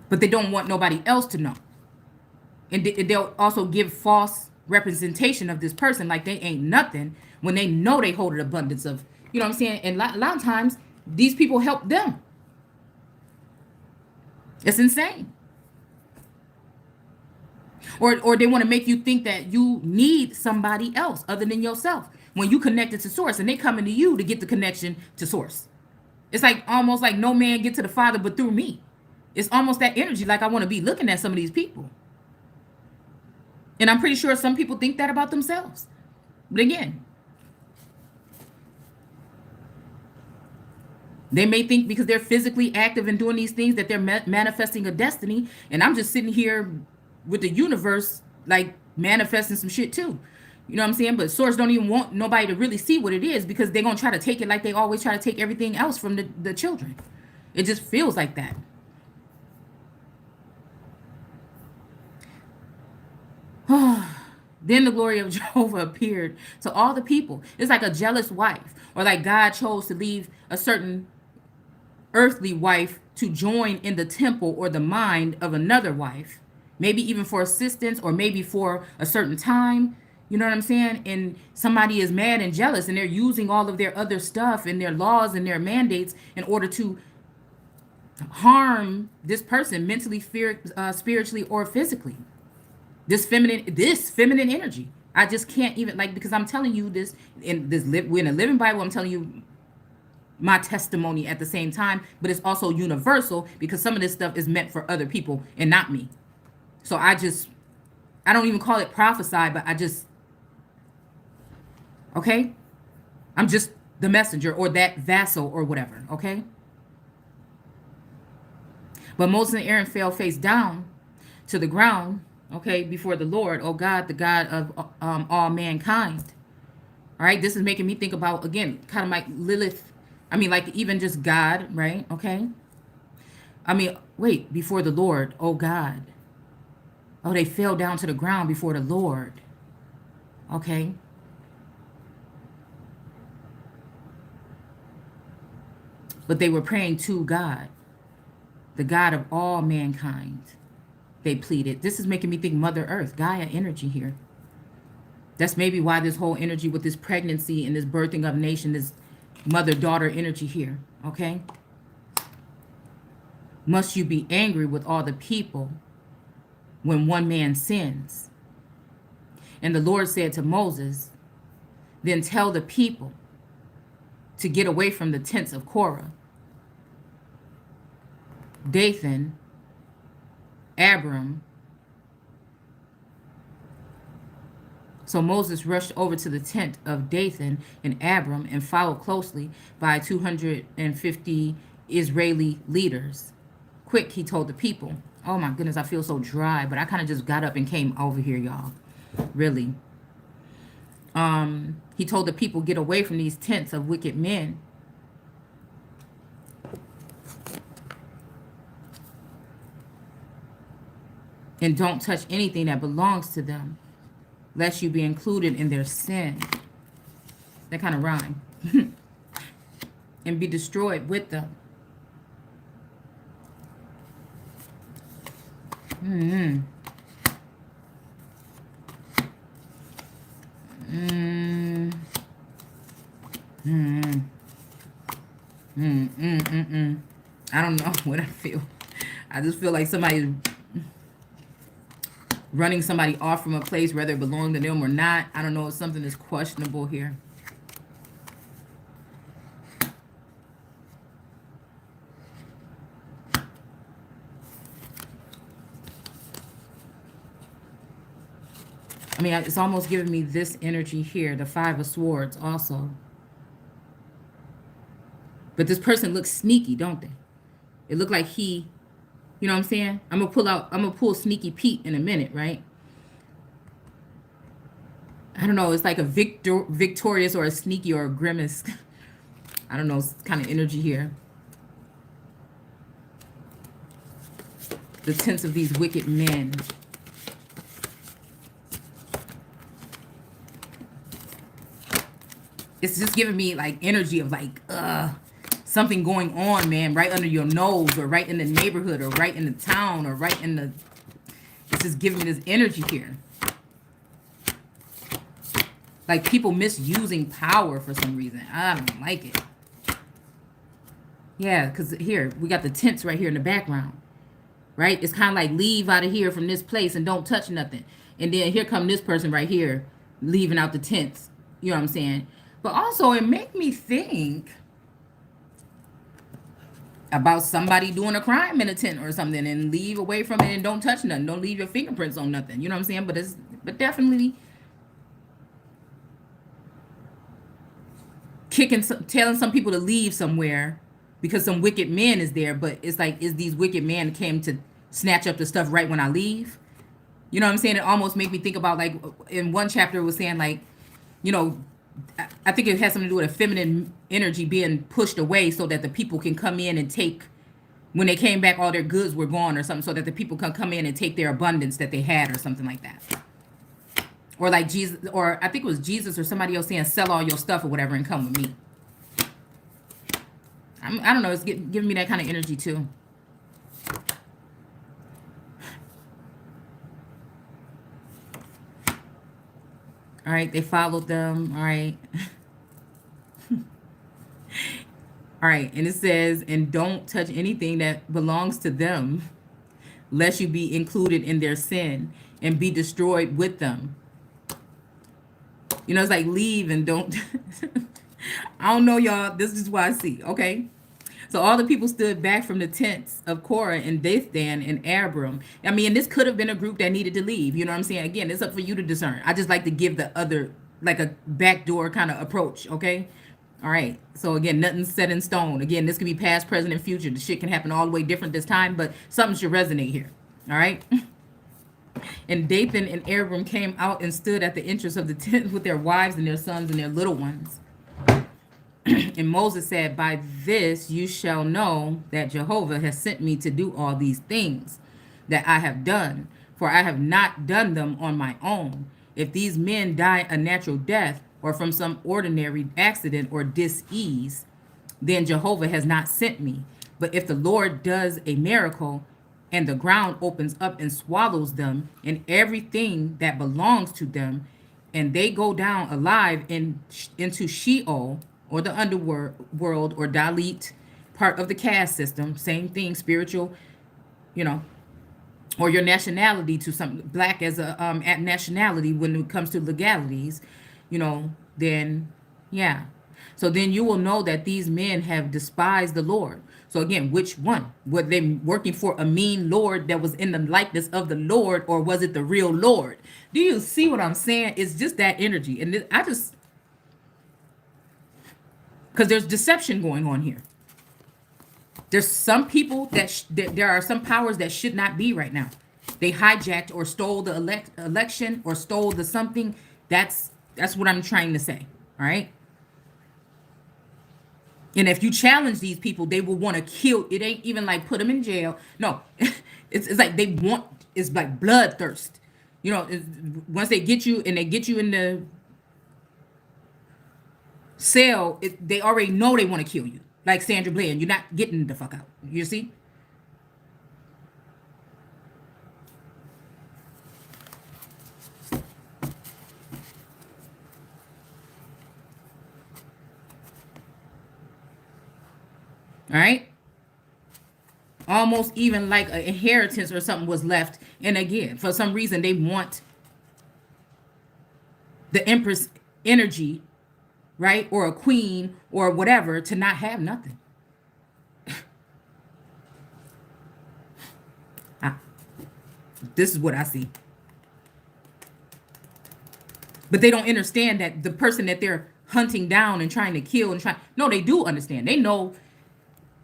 But they don't want nobody else to know. And they'll also give false representation of this person like they ain't nothing when they know they hold an abundance of, you know what I'm saying? And a lot of times, these people help them. It's insane. Or they want to make you think that you need somebody else other than yourself when you connected to source, and they coming to you to get the connection to source. It's like almost like no man get to the Father but through me. It's almost that energy like I want to be looking at some of these people. And I'm pretty sure some people think that about themselves. But again, they may think because they're physically active and doing these things that they're manifesting a destiny. And I'm just sitting here with the universe, like manifesting some shit too. You know what I'm saying? But source don't even want nobody to really see what it is because they're going to try to take it like they always try to take everything else from the children. It just feels like that. Then the glory of Jehovah appeared to all the people. It's like a jealous wife, or like God chose to leave a certain earthly wife to join in the temple or the mind of another wife, maybe even for assistance or maybe for a certain time. You know what I'm saying? And somebody is mad and jealous and they're using all of their other stuff and their laws and their mandates in order to harm this person mentally, spiritually, or physically. This feminine energy. I just can't even, like, because I'm telling you this we're in a living Bible. I'm telling you my testimony at the same time, but it's also universal because some of this stuff is meant for other people and not me. So I don't even call it prophesy, but okay? I'm just the messenger or that vassal or whatever, okay? But Moses and Aaron fell face down to the ground, okay, before the Lord, oh God, the God of all mankind. All right, this is making me think about, again, kind of like Lilith. I mean, like even just God, right? Okay. I mean, wait, before the Lord, oh God. Oh, they fell down to the ground before the Lord. Okay. But they were praying to God, the God of all mankind. They pleaded. This is making me think Mother Earth, Gaia energy here. That's maybe why this whole energy with this pregnancy and this birthing of a nation, this mother-daughter energy here, okay? Must you be angry with all the people when one man sins? And the Lord said to Moses, then tell the people to get away from the tents of Korah, Dathan, Abiram. So Moses rushed over to the tent of Dathan and Abiram and followed closely by 250 Israeli leaders. Quick, he told the people. Oh my goodness, I feel so dry, but I kind of just got up and came over here, y'all. Really. He told the people, get away from these tents of wicked men. And don't touch anything that belongs to them, lest you be included in their sin. That kind of rhyme. And be destroyed with them. Mm-hmm. Mm-hmm. Mm-hmm. Mm-hmm. I don't know what I feel. I just feel like somebody's running somebody off from a place, whether it belonged to them or not. I don't know. It's something that's questionable here. I mean, it's almost giving me this energy here, the Five of Swords also. But this person looks sneaky, don't they? It looked like he, you know what I'm saying? I'm gonna pull Sneaky Pete in a minute, right? I don't know, it's like a victorious or a sneaky or a grimace. I don't know, it's kind of energy here. The tents of these wicked men. It's just giving me like energy of like, something going on, man, right under your nose or right in the neighborhood or right in the town or right in the, it's just giving me this energy here. Like people misusing power for some reason. I don't like it. Yeah, because here, we got the tents right here in the background, right? It's kind of like leave out of here from this place and don't touch nothing. And then here come this person right here leaving out the tents. You know what I'm saying? But also it make me think about somebody doing a crime in a tent or something and leave away from it and don't touch nothing. Don't leave your fingerprints on nothing. You know what I'm saying? But definitely telling some people to leave somewhere because some wicked man is there. But it's like, is these wicked men came to snatch up the stuff right when I leave? You know what I'm saying? It almost made me think about, like, in one chapter it was saying, like, you know, I think it has something to do with a feminine energy being pushed away so that the people can come in and take, when they came back, all their goods were gone or something, so that the people can come in and take their abundance that they had or something like that. Or like Jesus, or I think it was Jesus or somebody else saying, sell all your stuff or whatever and come with me. I don't know. It's giving me that kind of energy too. All right. They followed them. All right. All right. And it says, and don't touch anything that belongs to them, lest you be included in their sin and be destroyed with them. You know, it's like leave and don't. I don't know, y'all. This is what I see. Okay. So all the people stood back from the tents of Korah and Dathan and Abiram. I mean, this could have been a group that needed to leave. You know what I'm saying? Again, it's up for you to discern. I just like to give the other, like a backdoor kind of approach. Okay. All right. So again, nothing's set in stone. Again, this could be past, present, and future. The shit can happen all the way different this time, but something should resonate here. All right. And Dathan and Abiram came out and stood at the entrance of the tent with their wives and their sons and their little ones. And Moses said, by this you shall know that Jehovah has sent me to do all these things that I have done, for I have not done them on my own. If these men die a natural death or from some ordinary accident or dis-ease, then Jehovah has not sent me. But if the Lord does a miracle and the ground opens up and swallows them and everything that belongs to them, and they go down alive into Sheol, or the underworld, or Dalit, part of the caste system, same thing, spiritual, you know, or your nationality to some black as a at nationality when it comes to legalities, you know, then yeah. So then you will know that these men have despised the Lord. So again, which one? Were they working for a mean Lord that was in the likeness of the Lord, or was it the real Lord? Do you see what I'm saying? It's just that energy. And I just, because there's deception going on here. There's some people that there are some powers that should not be right now. They hijacked or stole the election or stole the something. That's what I'm trying to say. All right. And if you challenge these people, they will want to kill. It ain't even like put them in jail. No, it's like they want. It's like bloodthirst. You know, once they get you and they get you in the cell, they already know they want to kill you. Like Sandra Bland, you're not getting the fuck out. You see? All right? Almost even like an inheritance or something was left. And again, for some reason, they want the Empress energy, right? Or a queen or whatever to not have nothing. This is what I see. But they don't understand that the person that they're hunting down and trying to kill and trying, no, they do understand. They know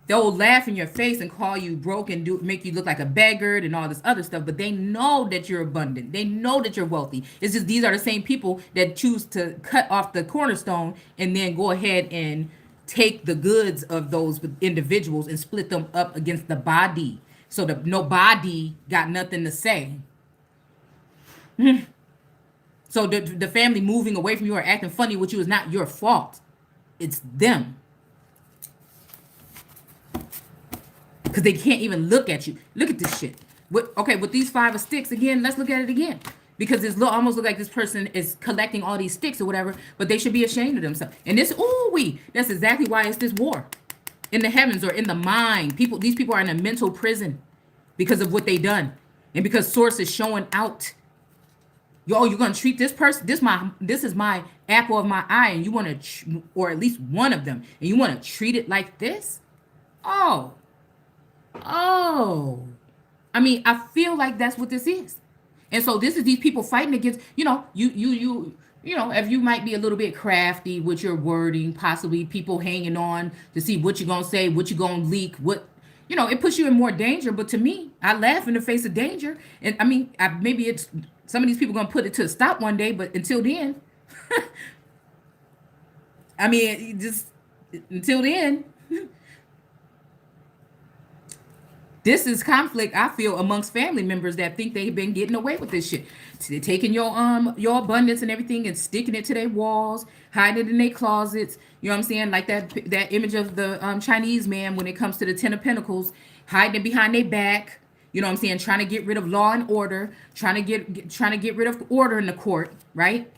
They'll laugh in your face and call you broke and make you look like a beggar and all this other stuff, but they know that you're abundant. They know that you're wealthy. It's just these are the same people that choose to cut off the cornerstone and then go ahead and take the goods of those individuals and split them up against the body. So that nobody got nothing to say. So the family moving away from you or acting funny with you is not your fault. It's them. Because they can't even look at you. Look at this shit. With these 5 of sticks, again, let's look at it again. Because it's almost look like this person is collecting all these sticks or whatever, but they should be ashamed of themselves. And this, that's exactly why it's this war. In the heavens or in the mind. These people are in a mental prison because of what they done. And because source is showing out. You're gonna treat this person, this is my apple of my eye, and you want to, or at least one of them, and you want to treat it like this? Oh, I mean, I feel like that's what this is. And so this is these people fighting against, if you might be a little bit crafty with your wording, possibly people hanging on to see what you're gonna say, what you're gonna leak, it puts you in more danger. But to me, I laugh in the face of danger. And I mean, maybe it's some of these people gonna put it to a stop one day, but until then, I mean, just until then, this is conflict, I feel, amongst family members that think they've been getting away with this shit. So they're taking your abundance and everything and sticking it to their walls, hiding it in their closets. You know what I'm saying? Like that image of the Chinese man when it comes to the 10 of Pentacles, hiding it behind their back. You know what I'm saying? Trying to get rid of law and order, trying to get rid of order in the court, right?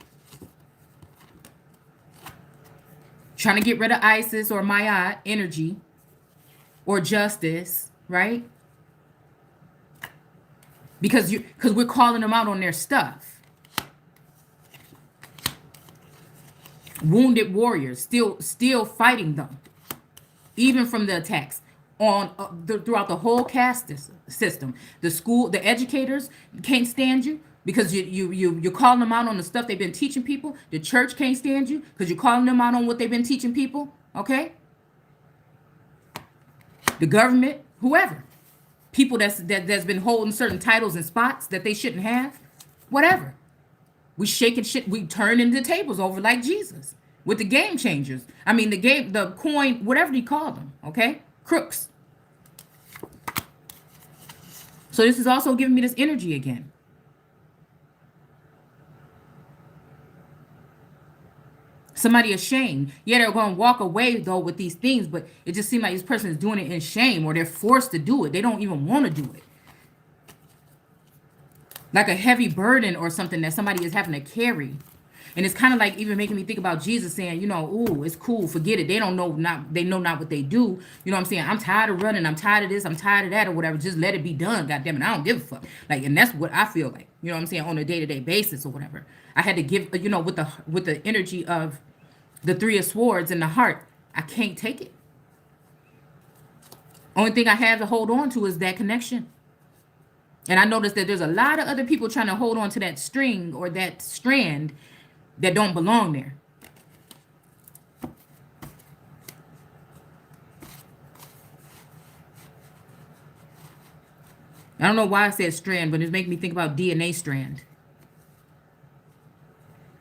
Trying to get rid of Isis or Maya energy or justice, right? Because we're calling them out on their stuff. Wounded warriors still fighting them, even from the attacks on throughout the whole caste system. The school, the educators can't stand you because you're calling them out on the stuff they've been teaching people. The church can't stand you because you're calling them out on what they've been teaching people. Okay. The government, whoever, people that's been holding certain titles and spots that they shouldn't have, whatever. We shaking shit. We turning the tables over like Jesus with the game changers. I mean, the coin, whatever you call them. Okay. Crooks. So this is also giving me this energy again. Somebody ashamed. Yeah, they're going to walk away, though, with these things, but it just seems like this person is doing it in shame, or they're forced to do it. They don't even want to do it. Like a heavy burden or something that somebody is having to carry. And it's kind of like even making me think about Jesus saying, ooh, it's cool, forget it. They know not what they do. You know what I'm saying? I'm tired of running. I'm tired of this. I'm tired of that or whatever. Just let it be done. God damn it. I don't give a fuck. Like, and that's what I feel like, you know what I'm saying? On a day-to-day basis or whatever. I had to give, with the energy of the 3 of Swords in the heart, I can't take it. Only thing I have to hold on to is that connection. And I noticed that there's a lot of other people trying to hold on to that string or that strand that don't belong there. I don't know why I said strand, but it's making me think about DNA strand.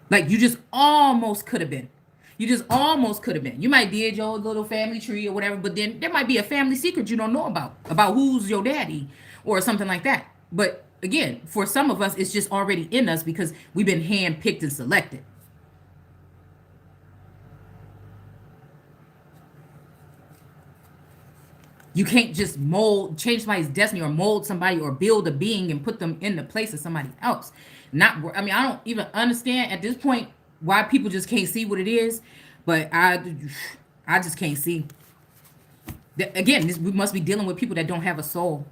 Like you just almost could have been. You just almost could have been. You might did your little family tree or whatever, but then there might be a family secret you don't know about who's your daddy or something like that. But again, for some of us, it's just already in us because we've been handpicked and selected. You can't just change somebody's destiny or mold somebody or build a being and put them in the place of somebody else. I don't even understand at this point why people just can't see what it is, but I just can't see. Again, we must be dealing with people that don't have a soul.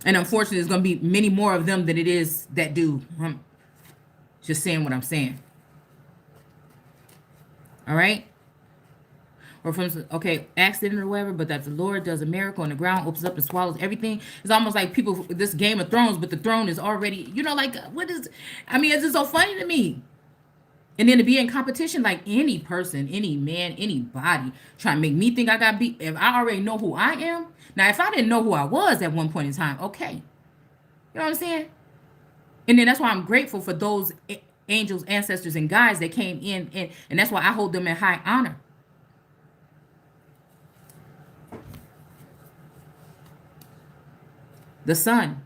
And unfortunately, there's going to be many more of them than it is that do. I'm just saying what I'm saying. All right? Or from, accident or whatever, but that the Lord does a miracle and the ground opens up and swallows everything. It's almost like people, this Game of Thrones, but the throne is already, it's just so funny to me. And then to be in competition, like any person, any man, anybody, trying to make me think I got beat. If I already know who I am, now if I didn't know who I was at one point in time, okay, you know what I'm saying? And then that's why I'm grateful for those angels, ancestors, and guides that came in, and that's why I hold them in high honor. The sun.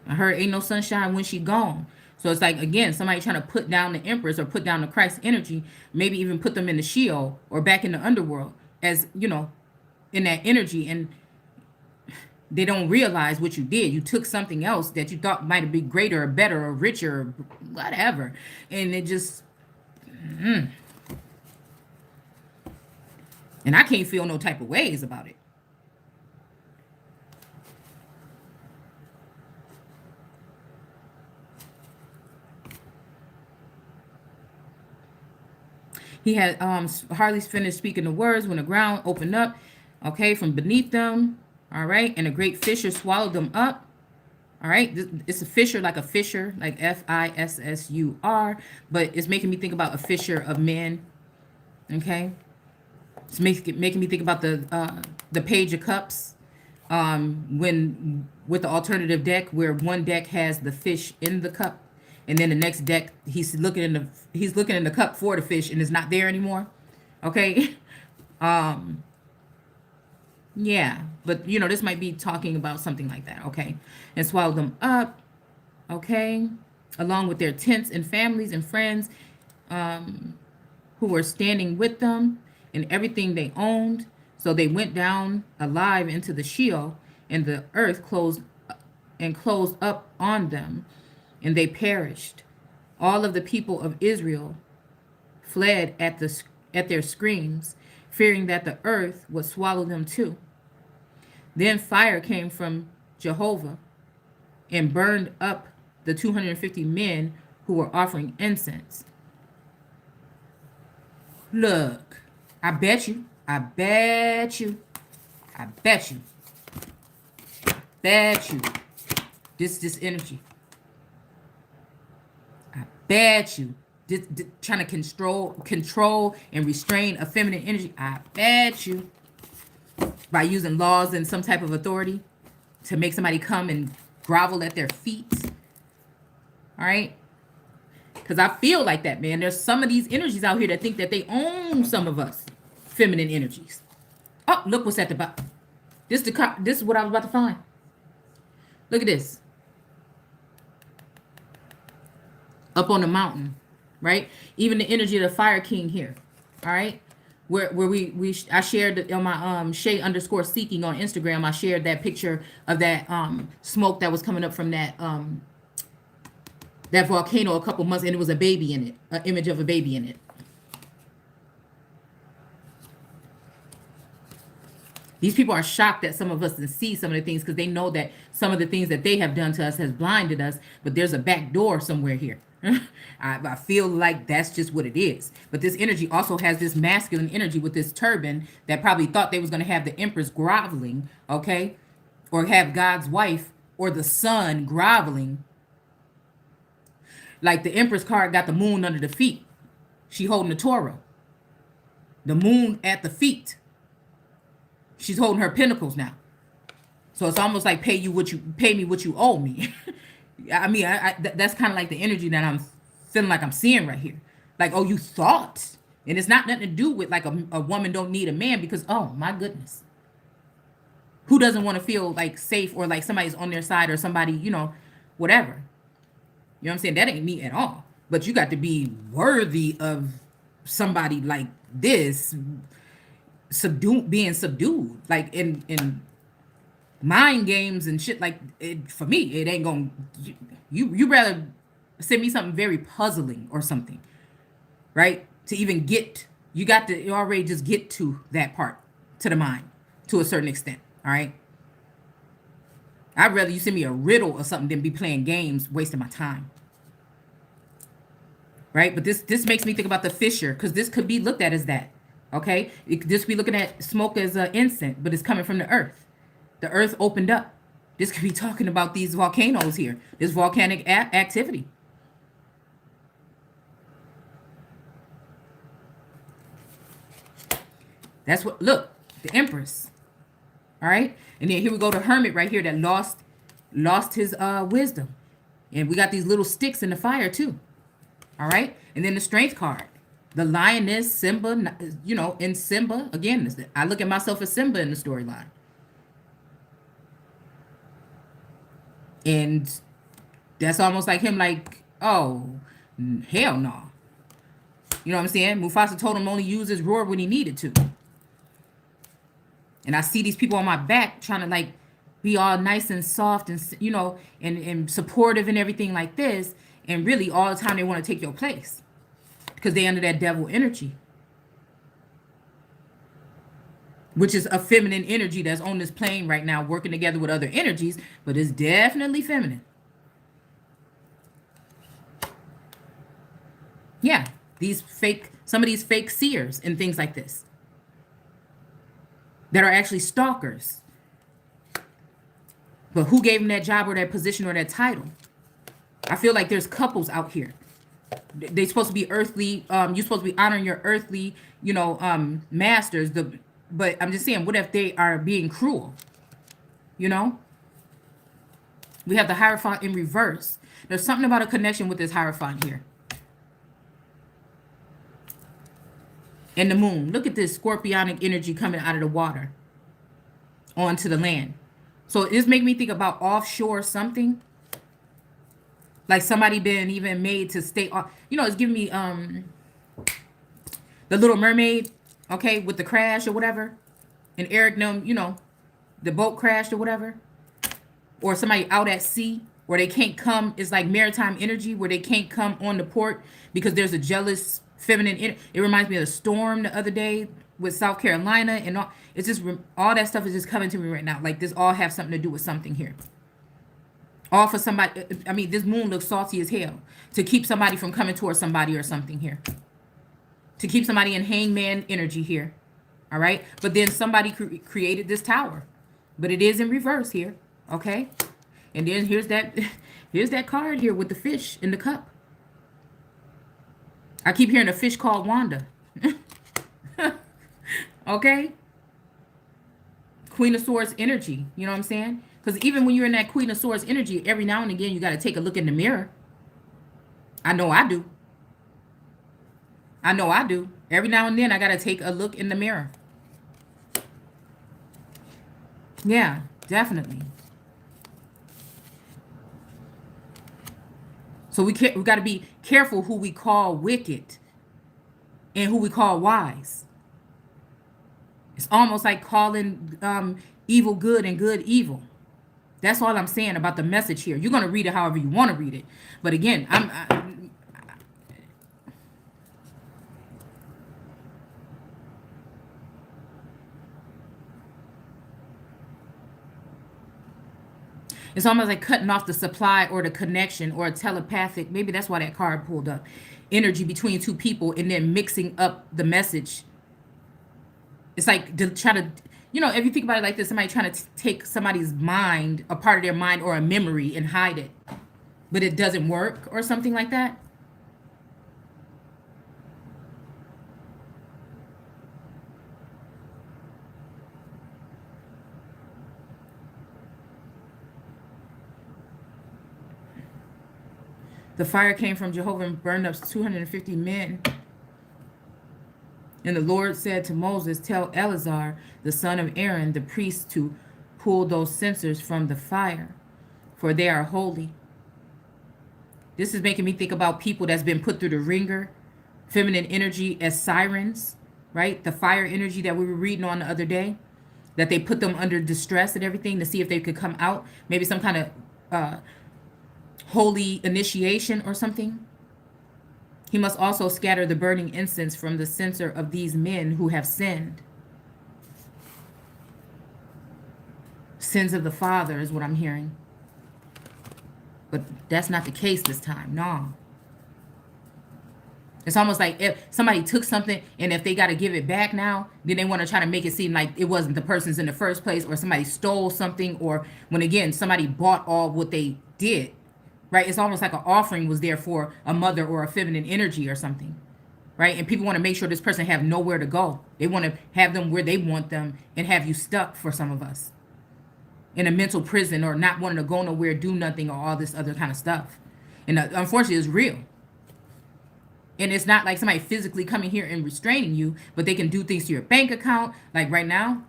I heard ain't no sunshine when she gone. So it's like, again, somebody trying to put down the empress or put down the Christ energy, maybe even put them in the Sheol or back in the underworld, as you know, in that energy. And they don't realize what you did. You took something else that you thought might be greater or better or richer or whatever. And it just, and I can't feel no type of ways about it. He had hardly finished speaking the words when the ground opened up, okay, from beneath them, all right, and a great fissure swallowed them up, all right. It's a fissure, like a fissure, like Fissur, but it's making me think about a fissure of men, okay. It's making me think about the Page of Cups, when with the alternative deck where one deck has the fish in the cup, and then the next deck he's looking in the cup for the fish and it's not there anymore. Okay. Yeah, but you know, this might be talking about something like that. Okay. And swallowed them up, okay, along with their tents and families and friends who were standing with them and everything they owned. So they went down alive into the Sheol, and the earth closed up on them, and they perished. All of the people of Israel fled at their screams, fearing that the earth would swallow them too. Then fire came from Jehovah and burned up the 250 men who were offering incense. Look, I bet you, I bet you, I bet you, bet you, this energy. I bet you, this trying to control and restrain a feminine energy. I bet you, by using laws and some type of authority to make somebody come and grovel at their feet. All right. Because I feel like that, man. There's some of these energies out here that think that they own some of us feminine energies. Oh, look what's at the bottom. This is what I was about to find. Look at this. Up on the mountain, right? Even the energy of the Fire King here. All right. Where I shared on my Shay_seeking on Instagram. I shared that picture of that smoke that was coming up from that volcano a couple months, and it was a baby in it, an image of a baby in it. These people are shocked that some of us can see some of the things because they know that some of the things that they have done to us has blinded us, but there's a back door somewhere here. I feel like that's just what it is. But this energy also has this masculine energy with this turban that probably thought they was going to have the empress groveling, okay? Or have God's wife or the sun groveling. Like the empress card got the moon under the feet. She holding the Torah. The moon at the feet. She's holding her pentacles now. So it's almost like pay me what you owe me. I mean, that's kind of like the energy that I'm feeling like I'm seeing right here. Like, oh, you thought. And it's not nothing to do with like a woman don't need a man because, oh, my goodness. Who doesn't want to feel like safe or like somebody's on their side or somebody, you know, whatever. You know what I'm saying? That ain't me at all. But you got to be worthy of somebody like this being subdued. Like in mind games and shit like it, for me, it ain't gonna, you rather send me something very puzzling or something, right? To even get, you already just get to that part, to the mind, to a certain extent, all right? I'd rather you send me a riddle or something than be playing games, wasting my time. Right? But this makes me think about the fissure, because this could be looked at as that, okay? This could be looking at smoke as incense, but it's coming from the earth. The earth opened up. This could be talking about these volcanoes here, this volcanic activity. That's what, look, the Empress. All right. And then here we go to Hermit right here that lost his wisdom. And we got these little sticks in the fire too. All right. And then the Strength card. The lioness, Simba, you know, in Simba. Again, I look at myself as Simba in the storyline. And that's almost like him like, oh, hell no. You know what I'm saying? Mufasa told him only use his roar when he needed to. And I see these people on my back trying to like be all nice and soft and, you know, and supportive and everything like this. And really all the time they want to take your place because they under that devil energy, which is a feminine energy that's on this plane right now working together with other energies, but it's definitely feminine. Yeah, some of these fake seers and things like this that are actually stalkers. But who gave them that job or that position or that title? I feel like there's couples out here. They're supposed to be earthly. You're supposed to be honoring your earthly, you know, masters. But I'm just saying, what if they are being cruel? You know? We have the Hierophant in reverse. There's something about a connection with this Hierophant here. And the moon. Look at this scorpionic energy coming out of the water onto the land. So this make me think about offshore something. Like somebody been even made to stay off. You know, it's giving me the Little Mermaid, okay, with the crash or whatever. And Eric, you know, the boat crashed or whatever. Or somebody out at sea where they can't come. It's like maritime energy where they can't come on the port because there's a jealous feminine. It reminds me of the storm the other day with South Carolina and all. It's just all that stuff is just coming to me right now. Like this all have something to do with something here. All for somebody. I mean, this moon looks salty as hell to keep somebody from coming towards somebody or something here. To keep somebody in hangman energy here. All right. But then somebody created this tower. But it is in reverse here. Okay. And then here's that card here with the fish in the cup. I keep hearing a fish called Wanda. Okay. Queen of Swords energy. You know what I'm saying? Because even when you're in that Queen of Swords energy, every now and again, you got to take a look in the mirror. I know I do. I know I do. Every now and then, I got to take a look in the mirror. Yeah, definitely. So we got to be careful who we call wicked and who we call wise. It's almost like calling evil good and good evil. That's all I'm saying about the message here. You're going to read it however you want to read it. But again, it's almost like cutting off the supply or the connection or a telepathic. Maybe that's why that card pulled up. Energy between two people and then mixing up the message. It's like to try to, you know, if you think about it like this, somebody trying to take somebody's mind, a part of their mind or a memory and hide it. But it doesn't work or something like that. The fire came from Jehovah and burned up 250 men. And the Lord said to Moses, tell Eleazar, the son of Aaron, the priest, to pull those censers from the fire, for they are holy. This is making me think about people that's been put through the ringer, feminine energy as sirens, right? The fire energy that we were reading on the other day, that they put them under distress and everything to see if they could come out. Maybe some kind of holy initiation or something. He must also scatter the burning incense from the censer of these men who have sinned. Sins of the father is what I'm hearing. But that's not the case this time. No. It's almost like if somebody took something and if they got to give it back now, then they want to try to make it seem like it wasn't the person's in the first place, or somebody stole something, or when again somebody bought all what they did, right? It's almost like an offering was there for a mother or a feminine energy or something, right? And people want to make sure this person have nowhere to go. They want to have them where they want them and have you stuck, for some of us, in a mental prison, or not wanting to go nowhere, do nothing, or all this other kind of stuff. And unfortunately, it's real. And it's not like somebody physically coming here and restraining you, but they can do things to your bank account. Like right now,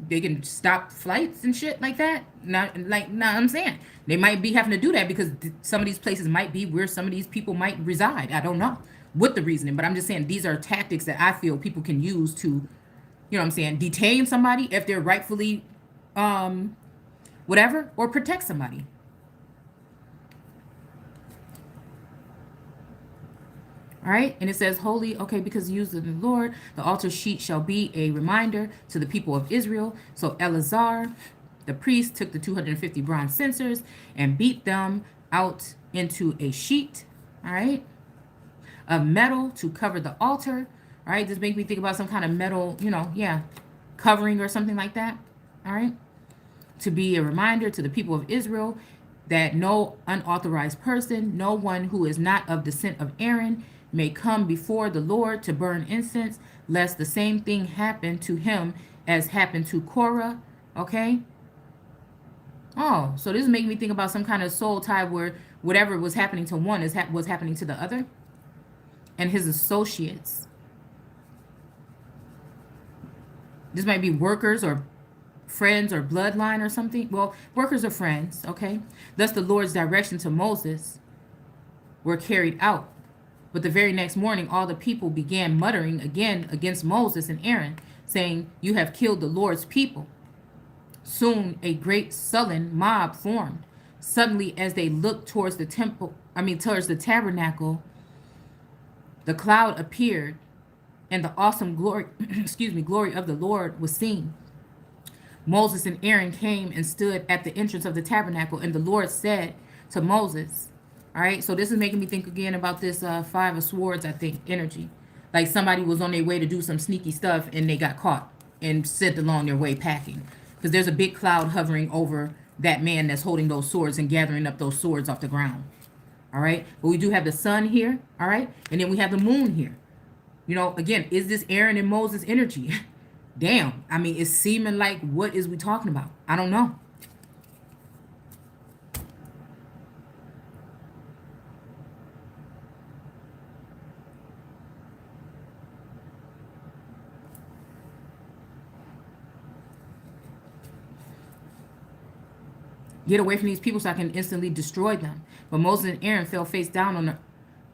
they can stop flights and shit like that. I'm saying they might be having to do that because some of these places might be where some of these people might reside. I don't know what the reasoning, but I'm just saying these are tactics that I feel people can use to, detain somebody if they're rightfully, whatever, or protect somebody. All right, and it says holy, okay, because used of the Lord, the altar sheet shall be a reminder to the people of Israel. So Eleazar, the priest, took the 250 bronze censers and beat them out into a sheet, all right, of metal to cover the altar. All right, this makes me think about some kind of metal, covering or something like that. All right, to be a reminder to the people of Israel that no unauthorized person, no one who is not of descent of Aaron, may come before the Lord to burn incense, lest the same thing happen to him as happened to Korah. Okay? Oh, so this is making me think about some kind of soul tie where whatever was happening to one was happening to the other and his associates. This might be workers or friends or bloodline or something. Well, workers or friends, okay? Thus the Lord's direction to Moses were carried out. But the very next morning, all the people began muttering again against Moses and Aaron, saying, "You have killed the Lord's people." Soon a great sullen mob formed. Suddenly, as they looked towards the tabernacle, the cloud appeared, and the awesome glory, glory of the Lord was seen. Moses and Aaron came and stood at the entrance of the tabernacle, and the Lord said to Moses, all right, so this is making me think again about this Five of Swords, I think, energy. Like somebody was on their way to do some sneaky stuff and they got caught and sent along their way packing. Because there's a big cloud hovering over that man that's holding those swords and gathering up those swords off the ground. All right, but we do have the sun here, all right, and then we have the moon here. Again, is this Aaron and Moses energy? Damn, I mean, it's seeming like, what is we talking about? I don't know. Get away from these people so I can instantly destroy them. But Moses and Aaron fell face down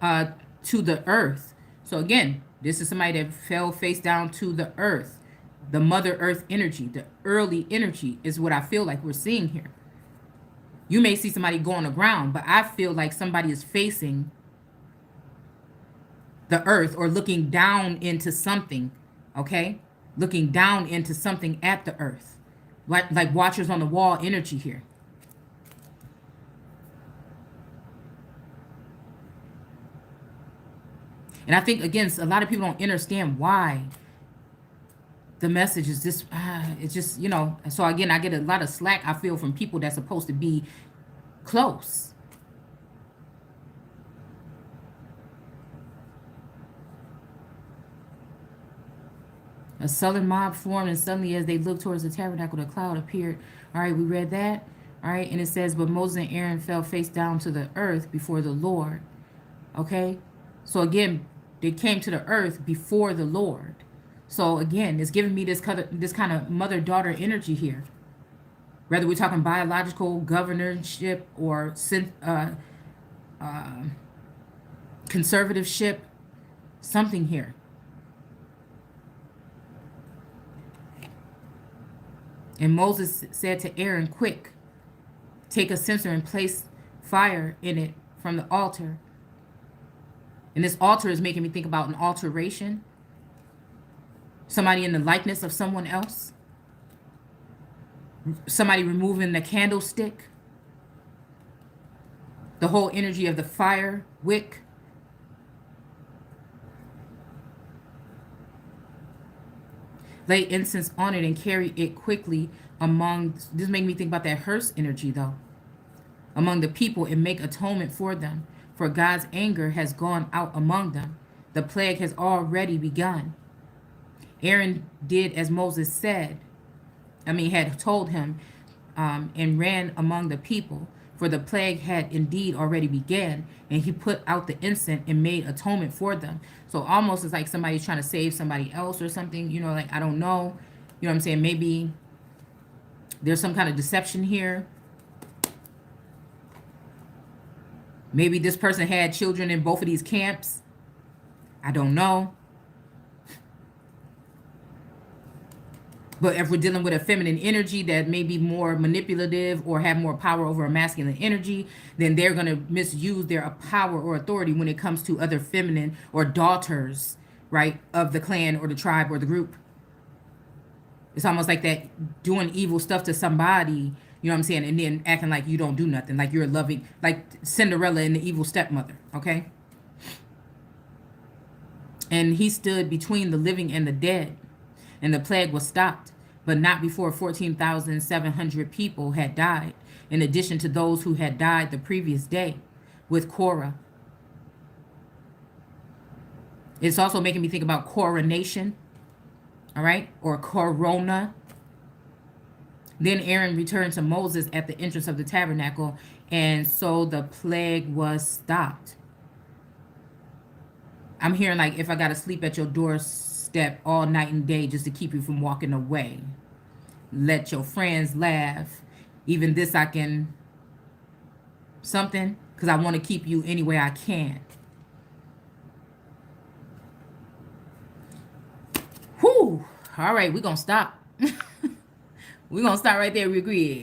on to the earth. So again, this is somebody that fell face down to the earth. The Mother Earth energy, the early energy is what I feel like we're seeing here. You may see somebody go on the ground, but I feel like somebody is facing the earth or looking down into something, okay? Looking down into something at the earth. Like Watchers on the Wall energy here. And I think, again, a lot of people don't understand why the message is this. It's just, so again, I get a lot of slack, I feel, from people that's supposed to be close. A sullen mob formed, and suddenly as they looked towards the tabernacle, the cloud appeared. All right, we read that. All right, and it says, but Moses and Aaron fell face down to the earth before the Lord. Okay, so again, they came to the earth before the Lord. So again, it's giving me this kind of mother-daughter energy here. Whether we're talking biological governorship or conservativeship, something here. And Moses said to Aaron, quick, take a censer and place fire in it from the altar. And this altar is making me think about an alteration. Somebody in the likeness of someone else. Somebody removing the candlestick. The whole energy of the fire wick. Lay incense on it and carry it quickly among, this made me think about that hearse energy though, among the people, and make atonement for them. For God's anger has gone out among them. The plague has already begun. Aaron did as Moses said, had told him, and ran among the people, for the plague had indeed already began, and he put out the incense and made atonement for them. So almost it's like somebody's trying to save somebody else or something, like, I don't know. You know what I'm saying? Maybe there's some kind of deception here. Maybe this person had children in both of these camps. I don't know. But if we're dealing with a feminine energy that may be more manipulative or have more power over a masculine energy, then they're going to misuse their power or authority when it comes to other feminine or daughters, right, of the clan or the tribe or the group. It's almost like that, doing evil stuff to somebody, you know what I'm saying, and then acting like you don't do nothing, like you're loving, like Cinderella and the evil stepmother, okay? And he stood between the living and the dead, and the plague was stopped, but not before 14,700 people had died, in addition to those who had died the previous day with Korah. It's also making me think about coronation, all right, or corona. Then Aaron returned to Moses at the entrance of the tabernacle, and so the plague was stopped. I'm hearing like, if I got to sleep at your doorstep all night and day just to keep you from walking away, let your friends laugh. Even this I can something, because I want to keep you any way I can. Whew. All right, we're going to stop. We're going to stop right there. We agree.